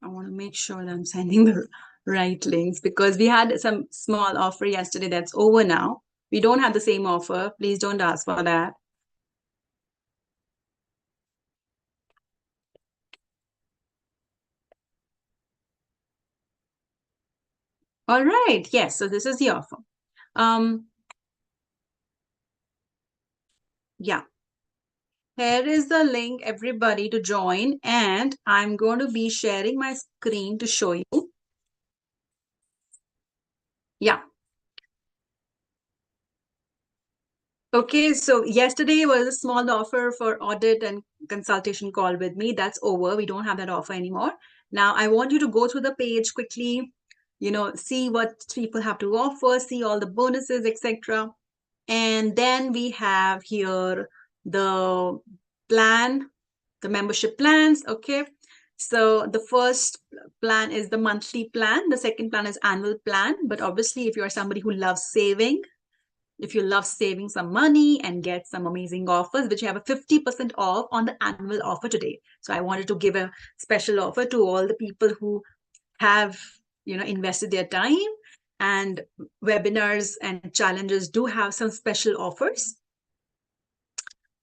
I want to make sure that I'm sending the right links because we had some small offer yesterday that's over now. We don't have the same offer. Please don't ask for that. All right. Yes. So this is the offer. Yeah. Here is the link, everybody, to join. And I'm going to be sharing my screen to show you. Yeah. Okay, so yesterday was a small offer for audit and consultation call with me. That's over. We don't have that offer anymore. Now, I want you to go through the page quickly, see what people have to offer, see all the bonuses, etc. And then we have here the plan, the membership plans. Okay, so the first plan is the monthly plan. The second plan is annual plan. But obviously, if you're somebody who loves saving, if you love saving some money and get some amazing offers, which you have a 50% off on the annual offer today. So I wanted to give a special offer to all the people who have, invested their time, and webinars and challenges do have some special offers.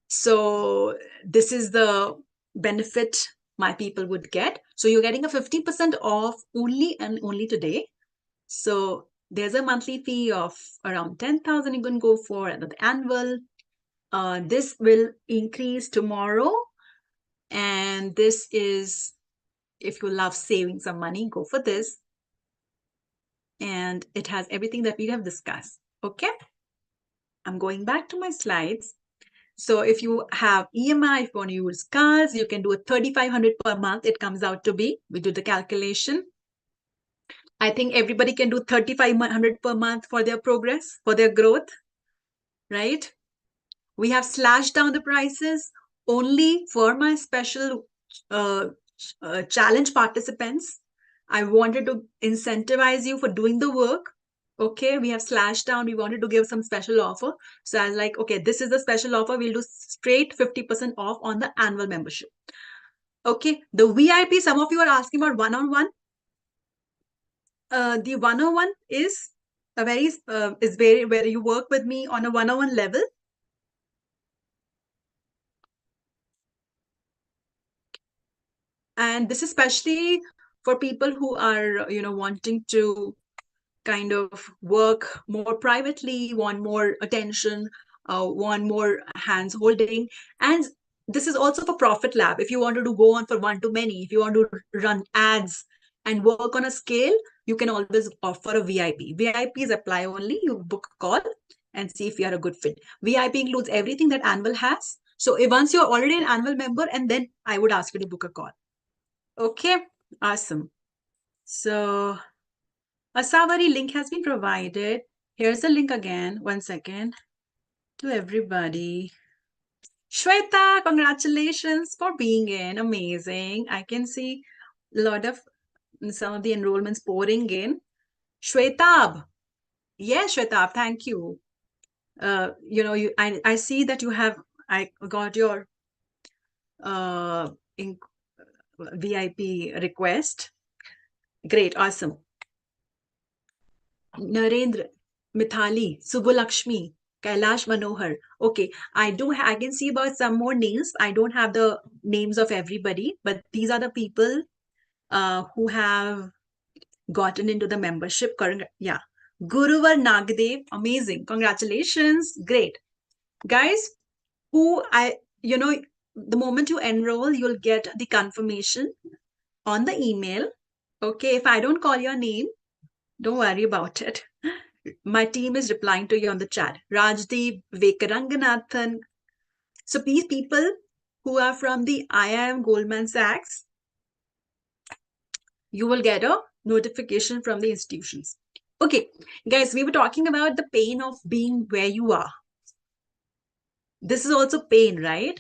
So this is the benefit my people would get. So you're getting a 50% off only and only today. So there's a monthly fee of around 10,000 you can go for, and the annual. This will increase tomorrow. And this is, if you love saving some money, go for this. And it has everything that we have discussed. Okay. I'm going back to my slides. So if you have EMI, if you want to use cars, you can do a 3,500 per month. It comes out to be, we do the calculation. I think everybody can do 3,500 per month for their progress, for their growth, right? We have slashed down the prices only for my special challenge participants. I wanted to incentivize you for doing the work. Okay, we have slashed down. We wanted to give some special offer. So I was like, okay, this is the special offer. We'll do straight 50% off on the annual membership. Okay, the VIP, some of you are asking about one-on-one. The one-on-one is a very where you work with me on a one-on-one level. And this is especially for people who are, wanting to kind of work more privately, want more attention, want more hands holding. And this is also for Profit Lab. If you wanted to go on for one-to-many, if you want to run ads and work on a scale, you can always offer a VIP. VIPs apply only. You book a call and see if you are a good fit. VIP includes everything that Anvil has. So if once you're already an Anvil member, and then I would ask you to book a call. Okay, awesome. So a Savary link has been provided. Here's the link again. 1 second. To everybody. Shweta, congratulations for being in. Amazing. I can see a lot of some of the enrollments pouring in. Shwetab. Yes, Shwetab, thank you. I see that I got your VIP request. Great, awesome. Narendra, Mithali, Subulakshmi, Kailash Manohar. Okay, I can see about some more names. I don't have the names of everybody, but these are the people who have gotten into the membership. Yeah. Guruvar Nagdev, amazing. Congratulations. Great. Guys, the moment you enroll, you'll get the confirmation on the email. Okay, if I don't call your name, don't worry about it. My team is replying to you on the chat. Rajdeep, Vekaranganathan. So these people who are from the IIM Goldman Sachs, you will get a notification from the institutions. Okay, guys, we were talking about the pain of being where you are. This is also pain, right?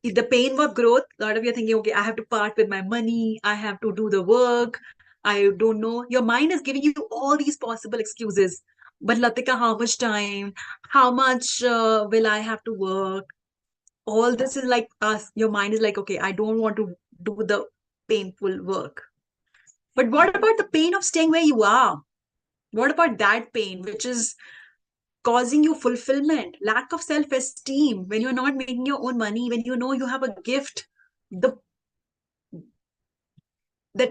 The pain of growth, a lot of you are thinking, okay, I have to part with my money, I have to do the work, I don't know. Your mind is giving you all these possible excuses. But Latika, how much time? How much will I have to work? All this is like us. Your mind is like, okay, I don't want to do the painful work. But what about the pain of staying where you are? What about that pain, which is causing you fulfillment, lack of self-esteem, when you're not making your own money, when you know you have a gift, that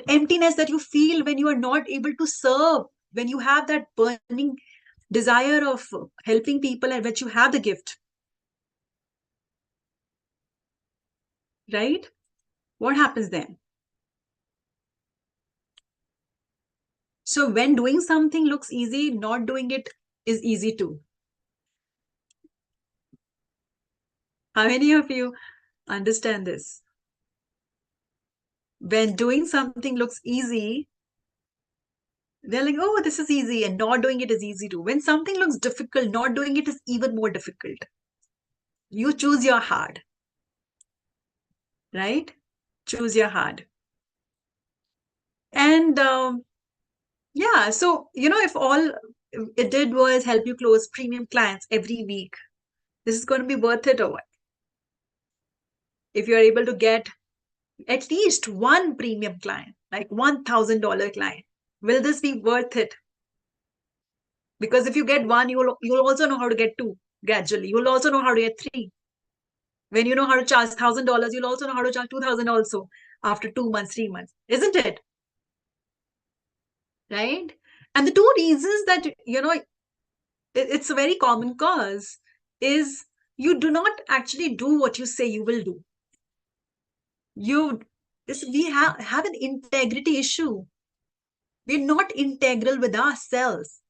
emptiness that you feel when you are not able to serve, when you have that burning desire of helping people and which you have the gift, right? What happens then? So when doing something looks easy, not doing it is easy too. How many of you understand this? When doing something looks easy, they're like, oh, this is easy, and not doing it is easy too. When something looks difficult, not doing it is even more difficult. You choose your hard, right? Choose your hard. And yeah, so, if all it did was help you close premium clients every week, this is going to be worth it or what? If you're able to get at least one premium client, like $1,000 client, will this be worth it? Because if you get one, you'll also know how to get two gradually. You'll also know how to get three. When you know how to charge $1,000, you'll also know how to charge 2,000 also after 2 months, 3 months, isn't it? Right? And the two reasons that, it's a very common cause is you do not actually do what you say you will do. We have an integrity issue. We're not integral with ourselves.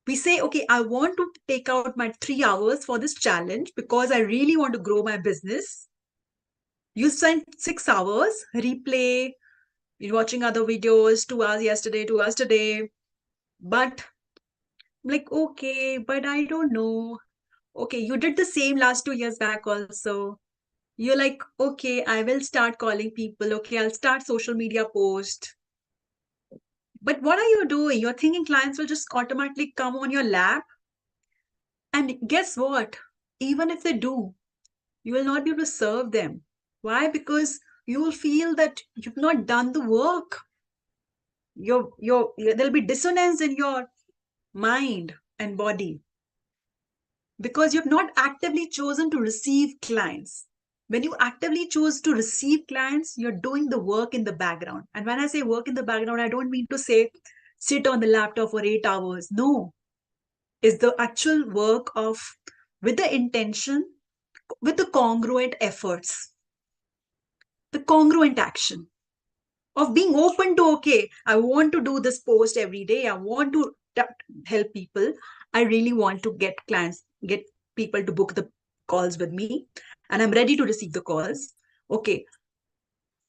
We say, okay, I want to take out my 3 hours for this challenge because I really want to grow my business. You spend 6 hours, replay, you're watching other videos, 2 hours yesterday, 2 hours today. But like, okay, but I don't know. Okay, you did the same last 2 years back also. You're like, okay, I will start calling people. Okay, I'll start social media post. But what are you doing? You're thinking clients will just automatically come on your lap. And guess what? Even if they do, you will not be able to serve them. Why? Because you will feel that you've not done the work. There'll be dissonance in your mind and body because you've not actively chosen to receive clients. When you actively choose to receive clients, you're doing the work in the background. And when I say work in the background, I don't mean to say sit on the laptop for 8 hours. No, it's the actual work of with the intention, with the congruent efforts, the congruent action of being open to, okay, I want to do this post every day. I want to help people. I really want to get clients, get people to book the calls with me. And I'm ready to receive the calls. Okay,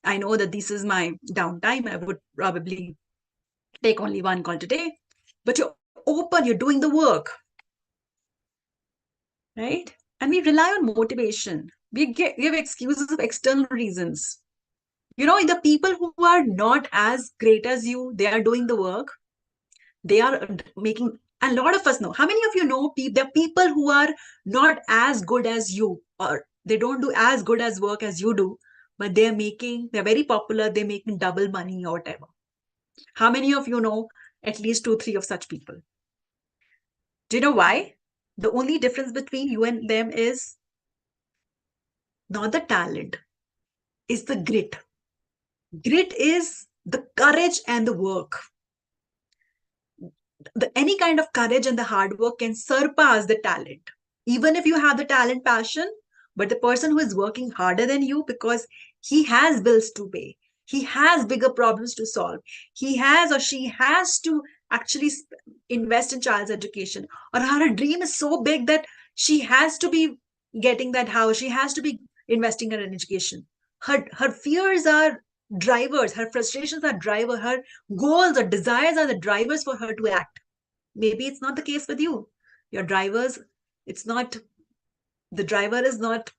I know that this is my downtime. I would probably take only one call today, but you're open, you're doing the work, right? And we rely on motivation. We give excuses of external reasons. You know, the people who are not as great as you, they are doing the work. They are making, a lot of us know. How many of you know there are people who are not as good as you, or they don't do as good as work as you do, but they're very popular, they're making double money or whatever. How many of you know at least 2-3 of such people? Do you know why? The only difference between you and them is not the talent, is the grit. Grit is the courage and the work. Any kind of courage and the hard work can surpass the talent. Even if you have the talent, passion, but the person who is working harder than you because he has bills to pay, he has bigger problems to solve, he has or she has to actually invest in child's education, or her dream is so big that she has to be getting that house, she has to be investing in an education. Her fears are drivers, her frustrations are driver, her goals or desires are the drivers for her to act. Maybe it's not the case with you. Your drivers, it's not, the driver is not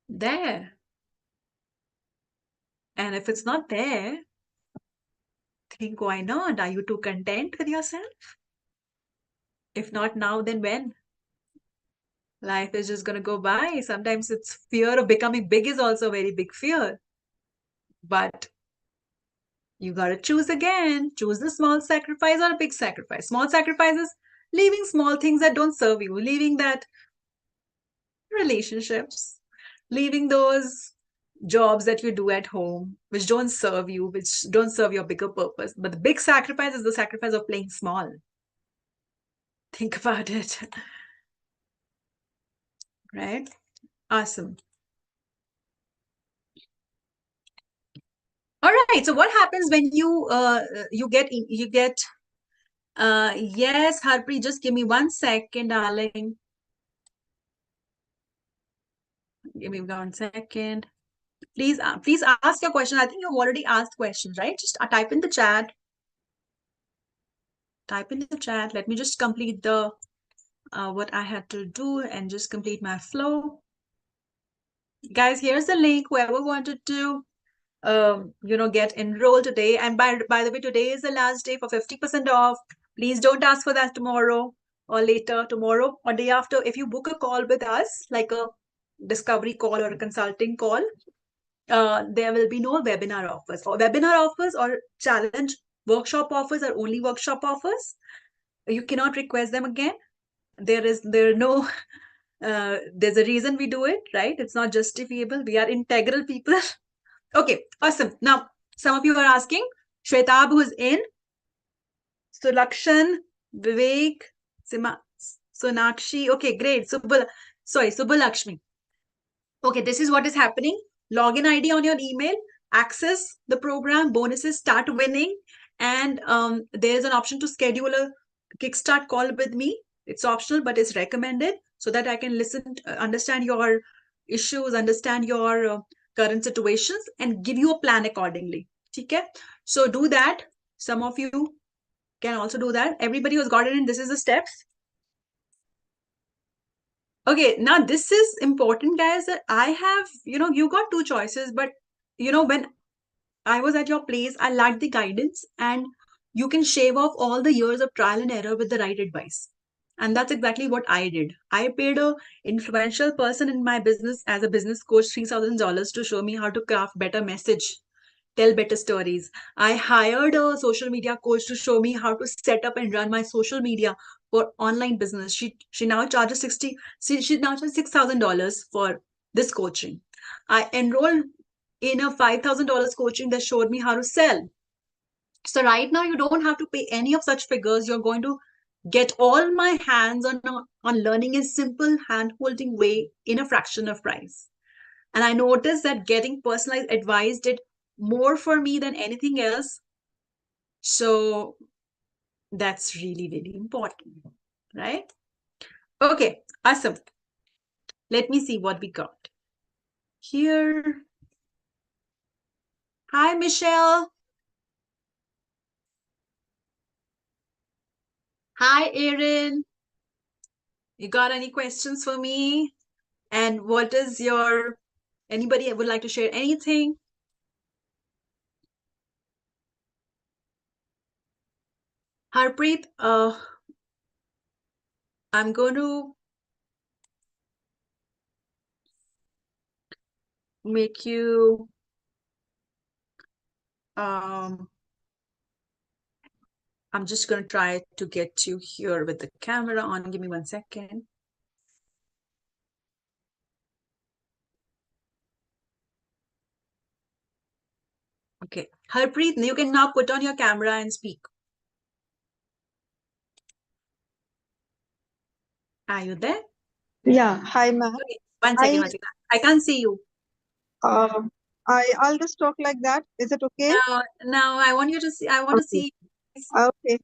there. And if it's not there, think, why not? Are you too content with yourself? If not now, then when? Life is just going to go by. Sometimes it's fear of becoming big is also a very big fear. But you got to choose again. Choose the small sacrifice or a big sacrifice. Small sacrifices, leaving small things that don't serve you, leaving that relationships, leaving those jobs that you do at home, which don't serve you, which don't serve your bigger purpose. But the big sacrifice is the sacrifice of playing small. Think about it. Right? Awesome. All right. So what happens when you get yes, Harpreet, just give me 1 second, darling. Give me 1 second. Please ask your question. I think you've already asked questions, right? Just type in the chat. Type in the chat. Let me just complete the what I had to do and just complete my flow. Guys, here's the link. Whoever wanted to get enrolled today. And by the way, today is the last day for 50% off. Please don't ask for that tomorrow or later, tomorrow or day after. If you book a call with us, like a discovery call or a consulting call, there will be no webinar offers. Or webinar offers or challenge workshop offers are only workshop offers. You cannot request them again. There's a reason we do it, right? It's not justifiable. We are integral people. Okay, awesome. Now, some of you are asking, Shwetab, who's in, Sulakshan, Vivek, Sonakshi. Okay, great. Subbalakshmi. Okay, this is what is happening. Login ID on your email, access the program, bonuses, start winning. And there's an option to schedule a Kickstart call with me. It's optional, but it's recommended so that I can understand your issues, understand your current situations, and give you a plan accordingly. Okay? So do that. Some of you can also do that. Everybody who's got it in, this is the steps. Okay, now this is important, guys. That I have, you got 2 choices, but when I was at your place, I lacked the guidance, and you can shave off all the years of trial and error with the right advice. And that's exactly what I did. I paid a influential person in my business as a business coach $3,000 to show me how to craft better message, tell better stories. I hired a social media coach to show me how to set up and run my social media for online business. She now charges she now charges $6,000 for this coaching. I enrolled in a $5,000 coaching that showed me how to sell. So right now you don't have to pay any of such figures. You're going to get all my hands on learning in simple hand holding way in a fraction of price. And I noticed that getting personalized advice did more for me than anything else. So that's really, really important, right? Okay, awesome. Let me see what we got here. Hi, Michelle. Hi, Erin. You got any questions for me? And what is your, anybody would like to share anything? Harpreet, I'm going to make you, I'm just going to try to get you here with the camera on. Give me 1 second. Okay, Harpreet, you can now put on your camera and speak. Are you there? Yeah, hi ma'am. Okay, 1 second, I 1 second. I can't see you. uh, I'll just talk like that. Is it okay? Now I want you to see, I want to Okay. see. Okay.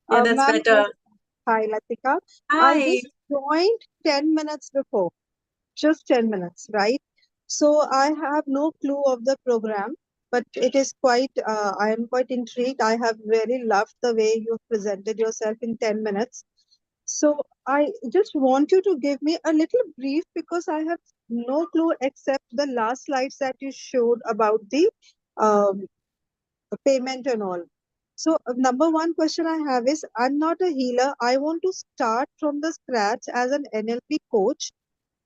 Yeah, that's Ma'am, better. hi Latika. I Hi. just joined 10 minutes before, just 10 minutes, right? So I have no clue of the program, but it is quite, I am quite intrigued. I have really loved the way you presented yourself in 10 minutes. So I just want you to give me a little brief because I have no clue except the last slides that you showed about the um, payment and all. So number one question I have is, I'm not a healer. I want to start from the scratch as an NLP coach.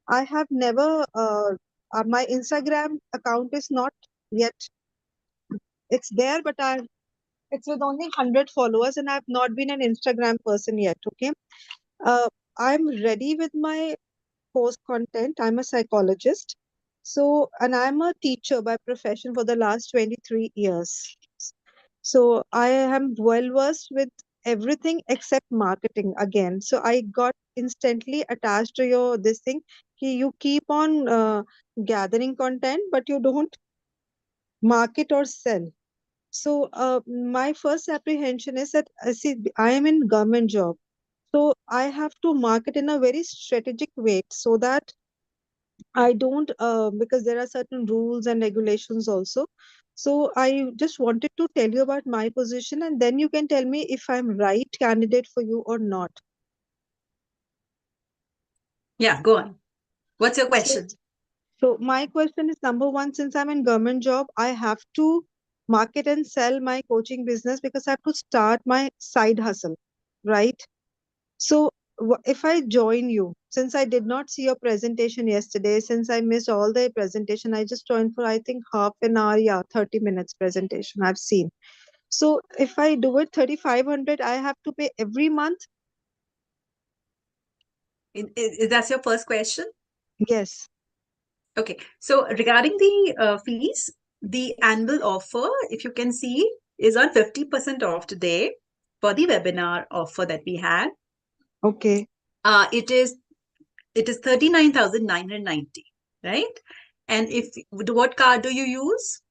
I have never, my Instagram account is not yet, it's there, but it's with only 100 followers and I've not been an Instagram person yet. Okay. I'm ready with my post content. I'm a psychologist. So, and I'm a teacher by profession for the last 23 years. So, I am well versed with everything except marketing again. So, I got instantly attached to your this thing. You keep on gathering content, but you don't market or sell. So, my first apprehension is that see, I am in government job. So I have to market in a very strategic way so that I don't, because there are certain rules and regulations also. So I just wanted to tell you about my position and then you can tell me if I'm right candidate for you or not. Yeah, go on. What's your So, question? so my question is number one, since I'm in government job, I have to market and sell my coaching business because I have to start my side hustle, right? So if I join you, since I did not see your presentation yesterday, since I missed all the presentation, I just joined for I think half an hour, yeah, 30 minutes presentation I've seen. So if I do it 3,500, I have to pay every month? Is that your first question? Yes. Okay, so regarding the fees, the annual offer, if you can see, is on 50% off today for the webinar offer that we had. Okay. It is 39,990, right? And if what card do you use?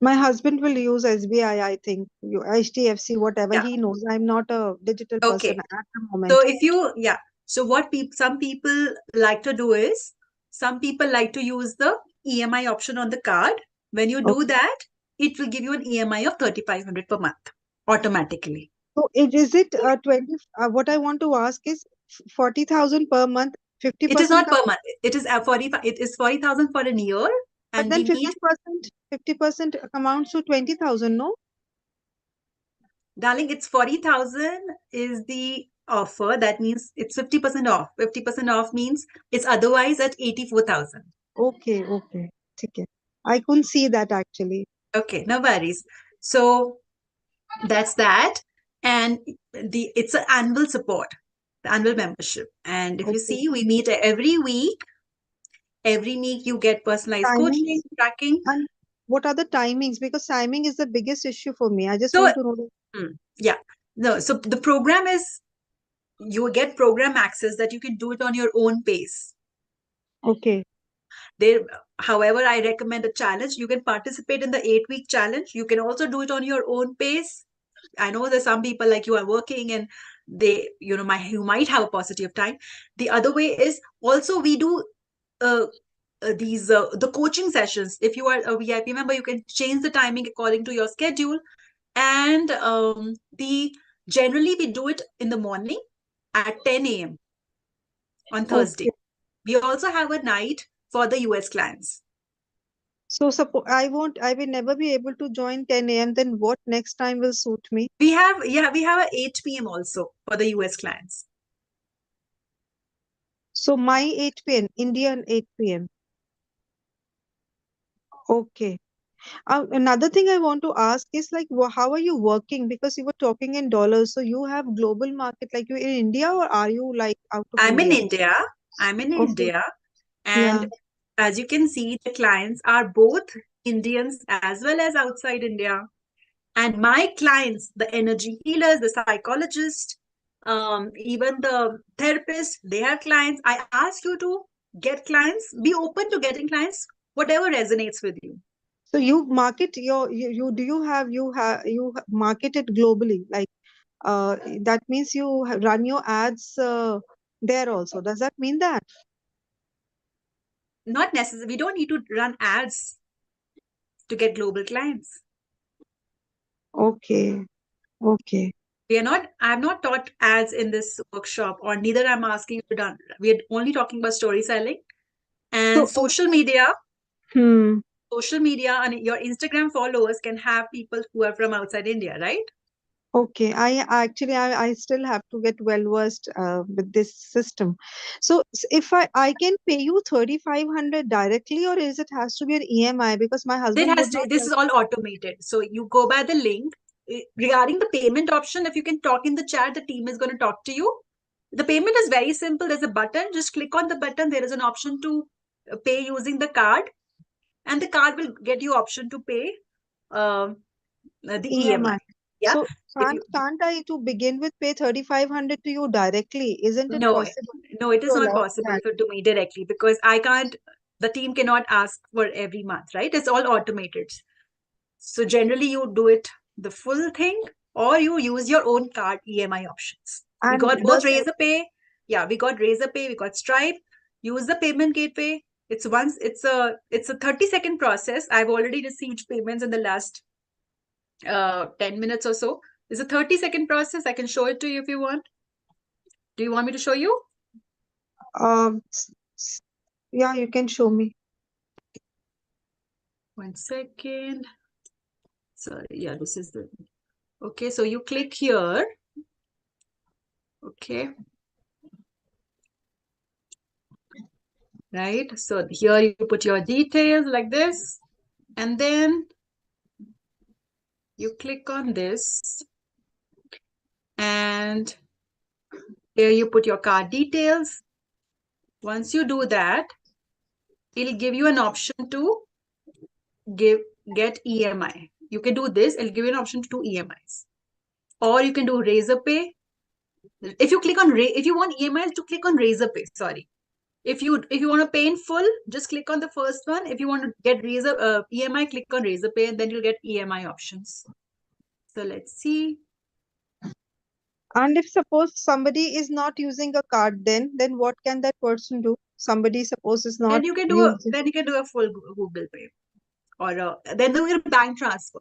My husband will use SBI, I think, HDFC, whatever Yeah. he knows. I'm not a digital Okay. person at the moment. So if you, yeah. So what some people like to do is, some people like to use the EMI option on the card. When you do that, it will give you an EMI of 3,500 per month automatically. So is it 20? What I want to ask is 40,000 per month, 50%. It is not per month. It is 40. It is 40,000 for a year, But and then we need 50% amounts to 20,000, no? Darling, it's 40,000 is the offer. That means it's 50% off. 50% off means it's otherwise at 84,000. Okay, okay. Okay. I couldn't see that actually. Okay, no worries. So that's that. And it's an annual support, the annual membership. And if you Okay. see, we meet every week. Every week you get personalized coaching, Timings tracking. and what are the timings? Because timing is the biggest issue for me. I just So, want to know. yeah. No, so the program is you get program access that you can do it on your own pace. Okay. There, however, I recommend a challenge. You can participate in the 8-week challenge. You can also do it on your own pace. I know there's some people like you are working and they, you might have a paucity of time. The other way is also we do uh, these the coaching sessions. If you are a VIP member, you can change the timing according to your schedule. And the generally we do it in the morning at 10 a.m. on Thursday. Okay. We also have a night for the US clients. So suppose I will never be able to join 10 a.m. Then what next time will suit me? We have a 8 p.m. also for the US clients. So my 8 p.m. Indian 8 p.m. Okay. Another thing I want to ask is like, how are you working? Because you were talking in dollars, so you have global market like you in India, or are you like out of I'm in India? India. I'm in Okay. India. Yeah. And as you can see, the clients are both Indians as well as outside India. And my clients, the energy healers, the psychologists, even the therapists, they have clients. I ask you to get clients, be open to getting clients, whatever resonates with you. So you market you do you market it globally, like that means you run your ads there also. Does that mean that? Not necessarily, we don't need to run ads to get global clients. Okay. Okay. I have not taught ads in this workshop, or neither I'm asking you to done. We're only talking about story selling and So, social media and your Instagram followers can have people who are from outside India, right? okay. I still have to get well versed with this system. So if I can pay you 3,500 directly, or is it has to be an EMI, because my husband would not This like. is all automated. So you go by the link. Regarding the payment option, if you can talk in the chat, the team is going to talk to you. The payment is very simple. There's a button. Just click on the button. There is an option to pay using the card, and the card will get you option to pay the EMI. EMI. Yeah. So If you can't I to begin with pay 3,500 to you directly? Isn't it No, possible no, it is to not allow possible that? for to me directly because I can't. The team cannot ask for every month, right? It's all automated. So generally, you do it the full thing, or you use your own card EMI options. We And got both does Razorpay. Yeah, we got Razorpay. We got Stripe. Use the payment gateway. It's a 30-second process. I've already received payments in the last 10 minutes or so. It's a 30-second process. I can show it to you if you want. Do you want me to show you? um yeah, you can show me. 1 second. So yeah, this is the okay. So you click here. Okay. Right. So here you put your details like this, and then you click on this, and here you put your card details. Once you do that, it'll give you an option to get EMI. You can do this. It'll give you an option to do EMIs, or you can do Razorpay. If you click on if you want EMIs, to click on Razorpay. Sorry. If you want to pay in full, just click on the first one. If you want to get EMI, click on Razorpay, and then you'll get EMI options. So let's see. And if suppose somebody is not using a card, then what can that person do? Somebody suppose is not Then you can do a full Google Pay, or then do a bank transfer,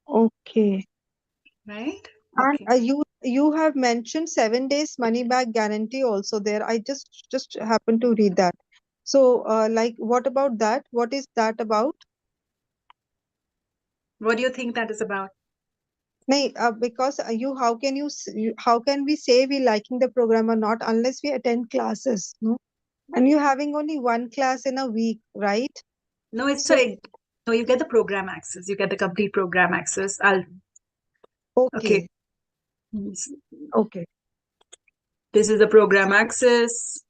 Okay. right? And Okay. you have mentioned 7 days money back guarantee also there. I just happened to read that. So like what about that? What is that about? What do you think that is about? Nahi, because how can we say we liking the program or not unless we attend classes, no? And you're having only one class in a week, right? No, it's So, no, you get the program access. You get the complete program access. Okay. okay, okay. This is the program access.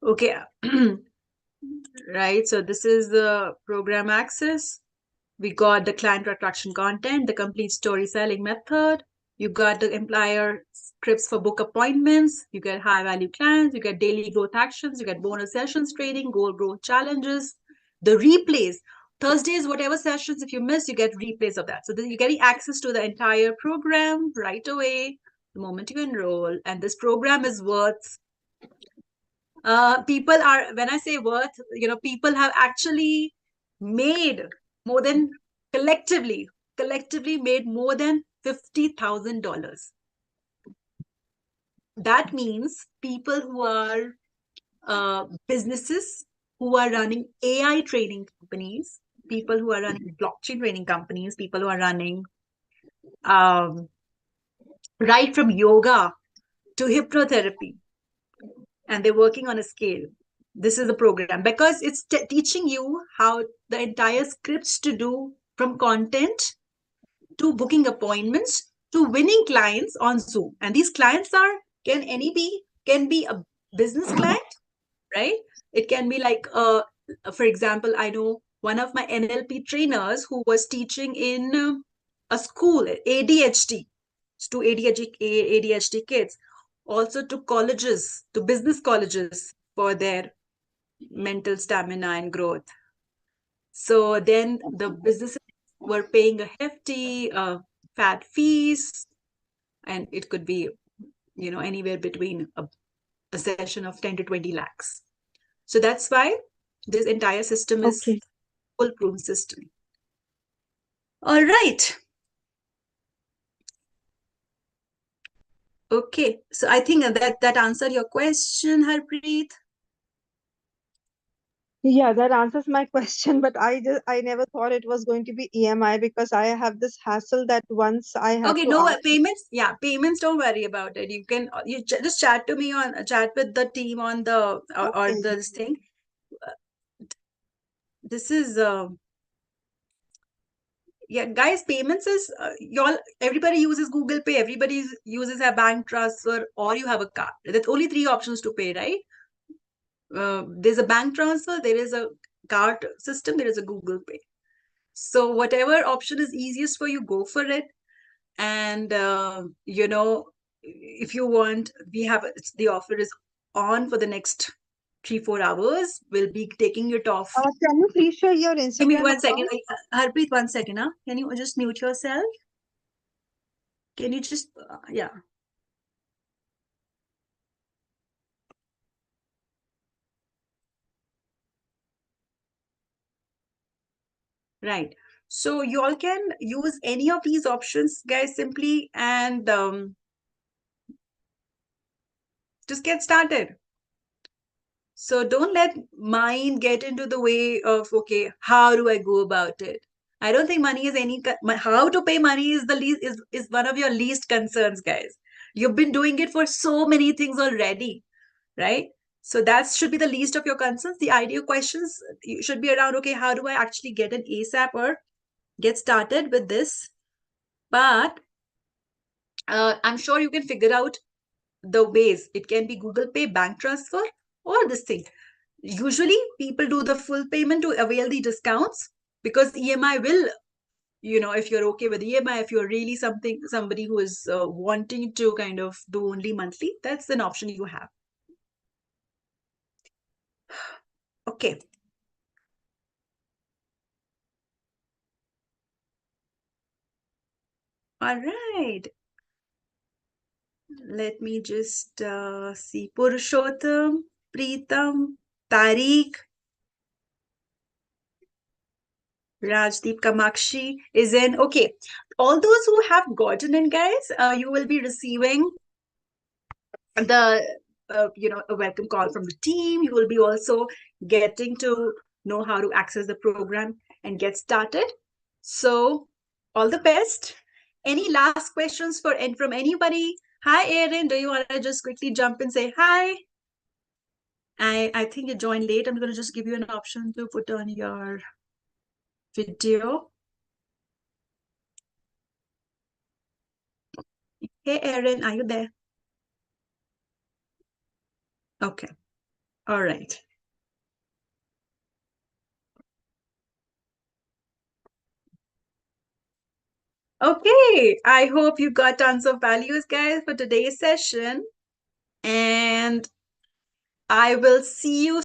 Okay. Right. So this is the program access. We got the client attraction content, the complete story selling method. You got the employer scripts for book appointments. You get high value clients. You get daily growth actions. You get bonus sessions trading, goal growth challenges, the replays. Thursdays, whatever sessions, if you miss, you get replays of that. So you're getting access to the entire program right away the moment you enroll. And this program is worth people are, when I say worth, people have actually made more than collectively made more than $50,000. That means people who are businesses who are running AI training companies, people who are running blockchain training companies, people who are running right from yoga to hypnotherapy, and they're working on a scale. This is the program because it's teaching you how the entire scripts to do, from content to booking appointments to winning clients on Zoom. And these clients can be a business client, right? It can be like, for example, I know one of my NLP trainers who was teaching in a school, ADHD, to ADHD kids, also to colleges, to business colleges for their mental stamina and growth. So then the businesses were paying a hefty fat fees, and it could be, anywhere between a session of 10 to 20 lakhs. So that's why this entire system is Okay. foolproof system. All right. Okay. So I think that answered your question, Harpreet. Yeah, that answers my question, but I never thought it was going to be EMI because I have this hassle that once I have Okay, to no ask. payments. Yeah, payments. Don't worry about it. You just chat to me chat with the team on the or Okay. this thing. This is yeah, guys. Payments is everybody uses Google Pay. Everybody uses a bank transfer, or you have a card. There's only three options to pay, right? There's a bank transfer. There is a card system. There is a Google Pay. So whatever option is easiest for you, go for it. And if you want, the offer is on for the next 3-4 hours. We'll be taking it off. Can you please share your Give me Instagram 1 second. account? Harpreet, 1 second. Huh? Can you just mute yourself? Can you just yeah. Right. So you all can use any of these options, guys, simply, and just get started. So don't let mind get into the way of, okay, how do I go about it? I don't think money is how to pay money is the least is one of your least concerns, guys. You've been doing it for so many things already, right? So that should be the least of your concerns. The ideal questions should be around, okay, how do I actually get an ASAP or get started with this? But I'm sure you can figure out the ways. It can be Google Pay, bank transfer, or this thing. Usually people do the full payment to avail the discounts, because EMI will, if you're okay with EMI, if you're really somebody who is wanting to kind of do only monthly, that's an option you have. Okay. All right. Let me just see. Purushottam, Preetam, Tariq, Rajdeep, Kamakshi is in. Okay. All those who have gotten in, guys, you will be receiving the a welcome call from the team. You will be also getting to know how to access the program and get started. So all the best. Any last questions from anybody? Hi, Erin. Do you want to just quickly jump and say hi? I think you joined late. I'm going to just give you an option to put on your video. Hey, Erin, are you there? Okay. All right. Okay. I hope you got tons of values, guys, for today's session. And I will see you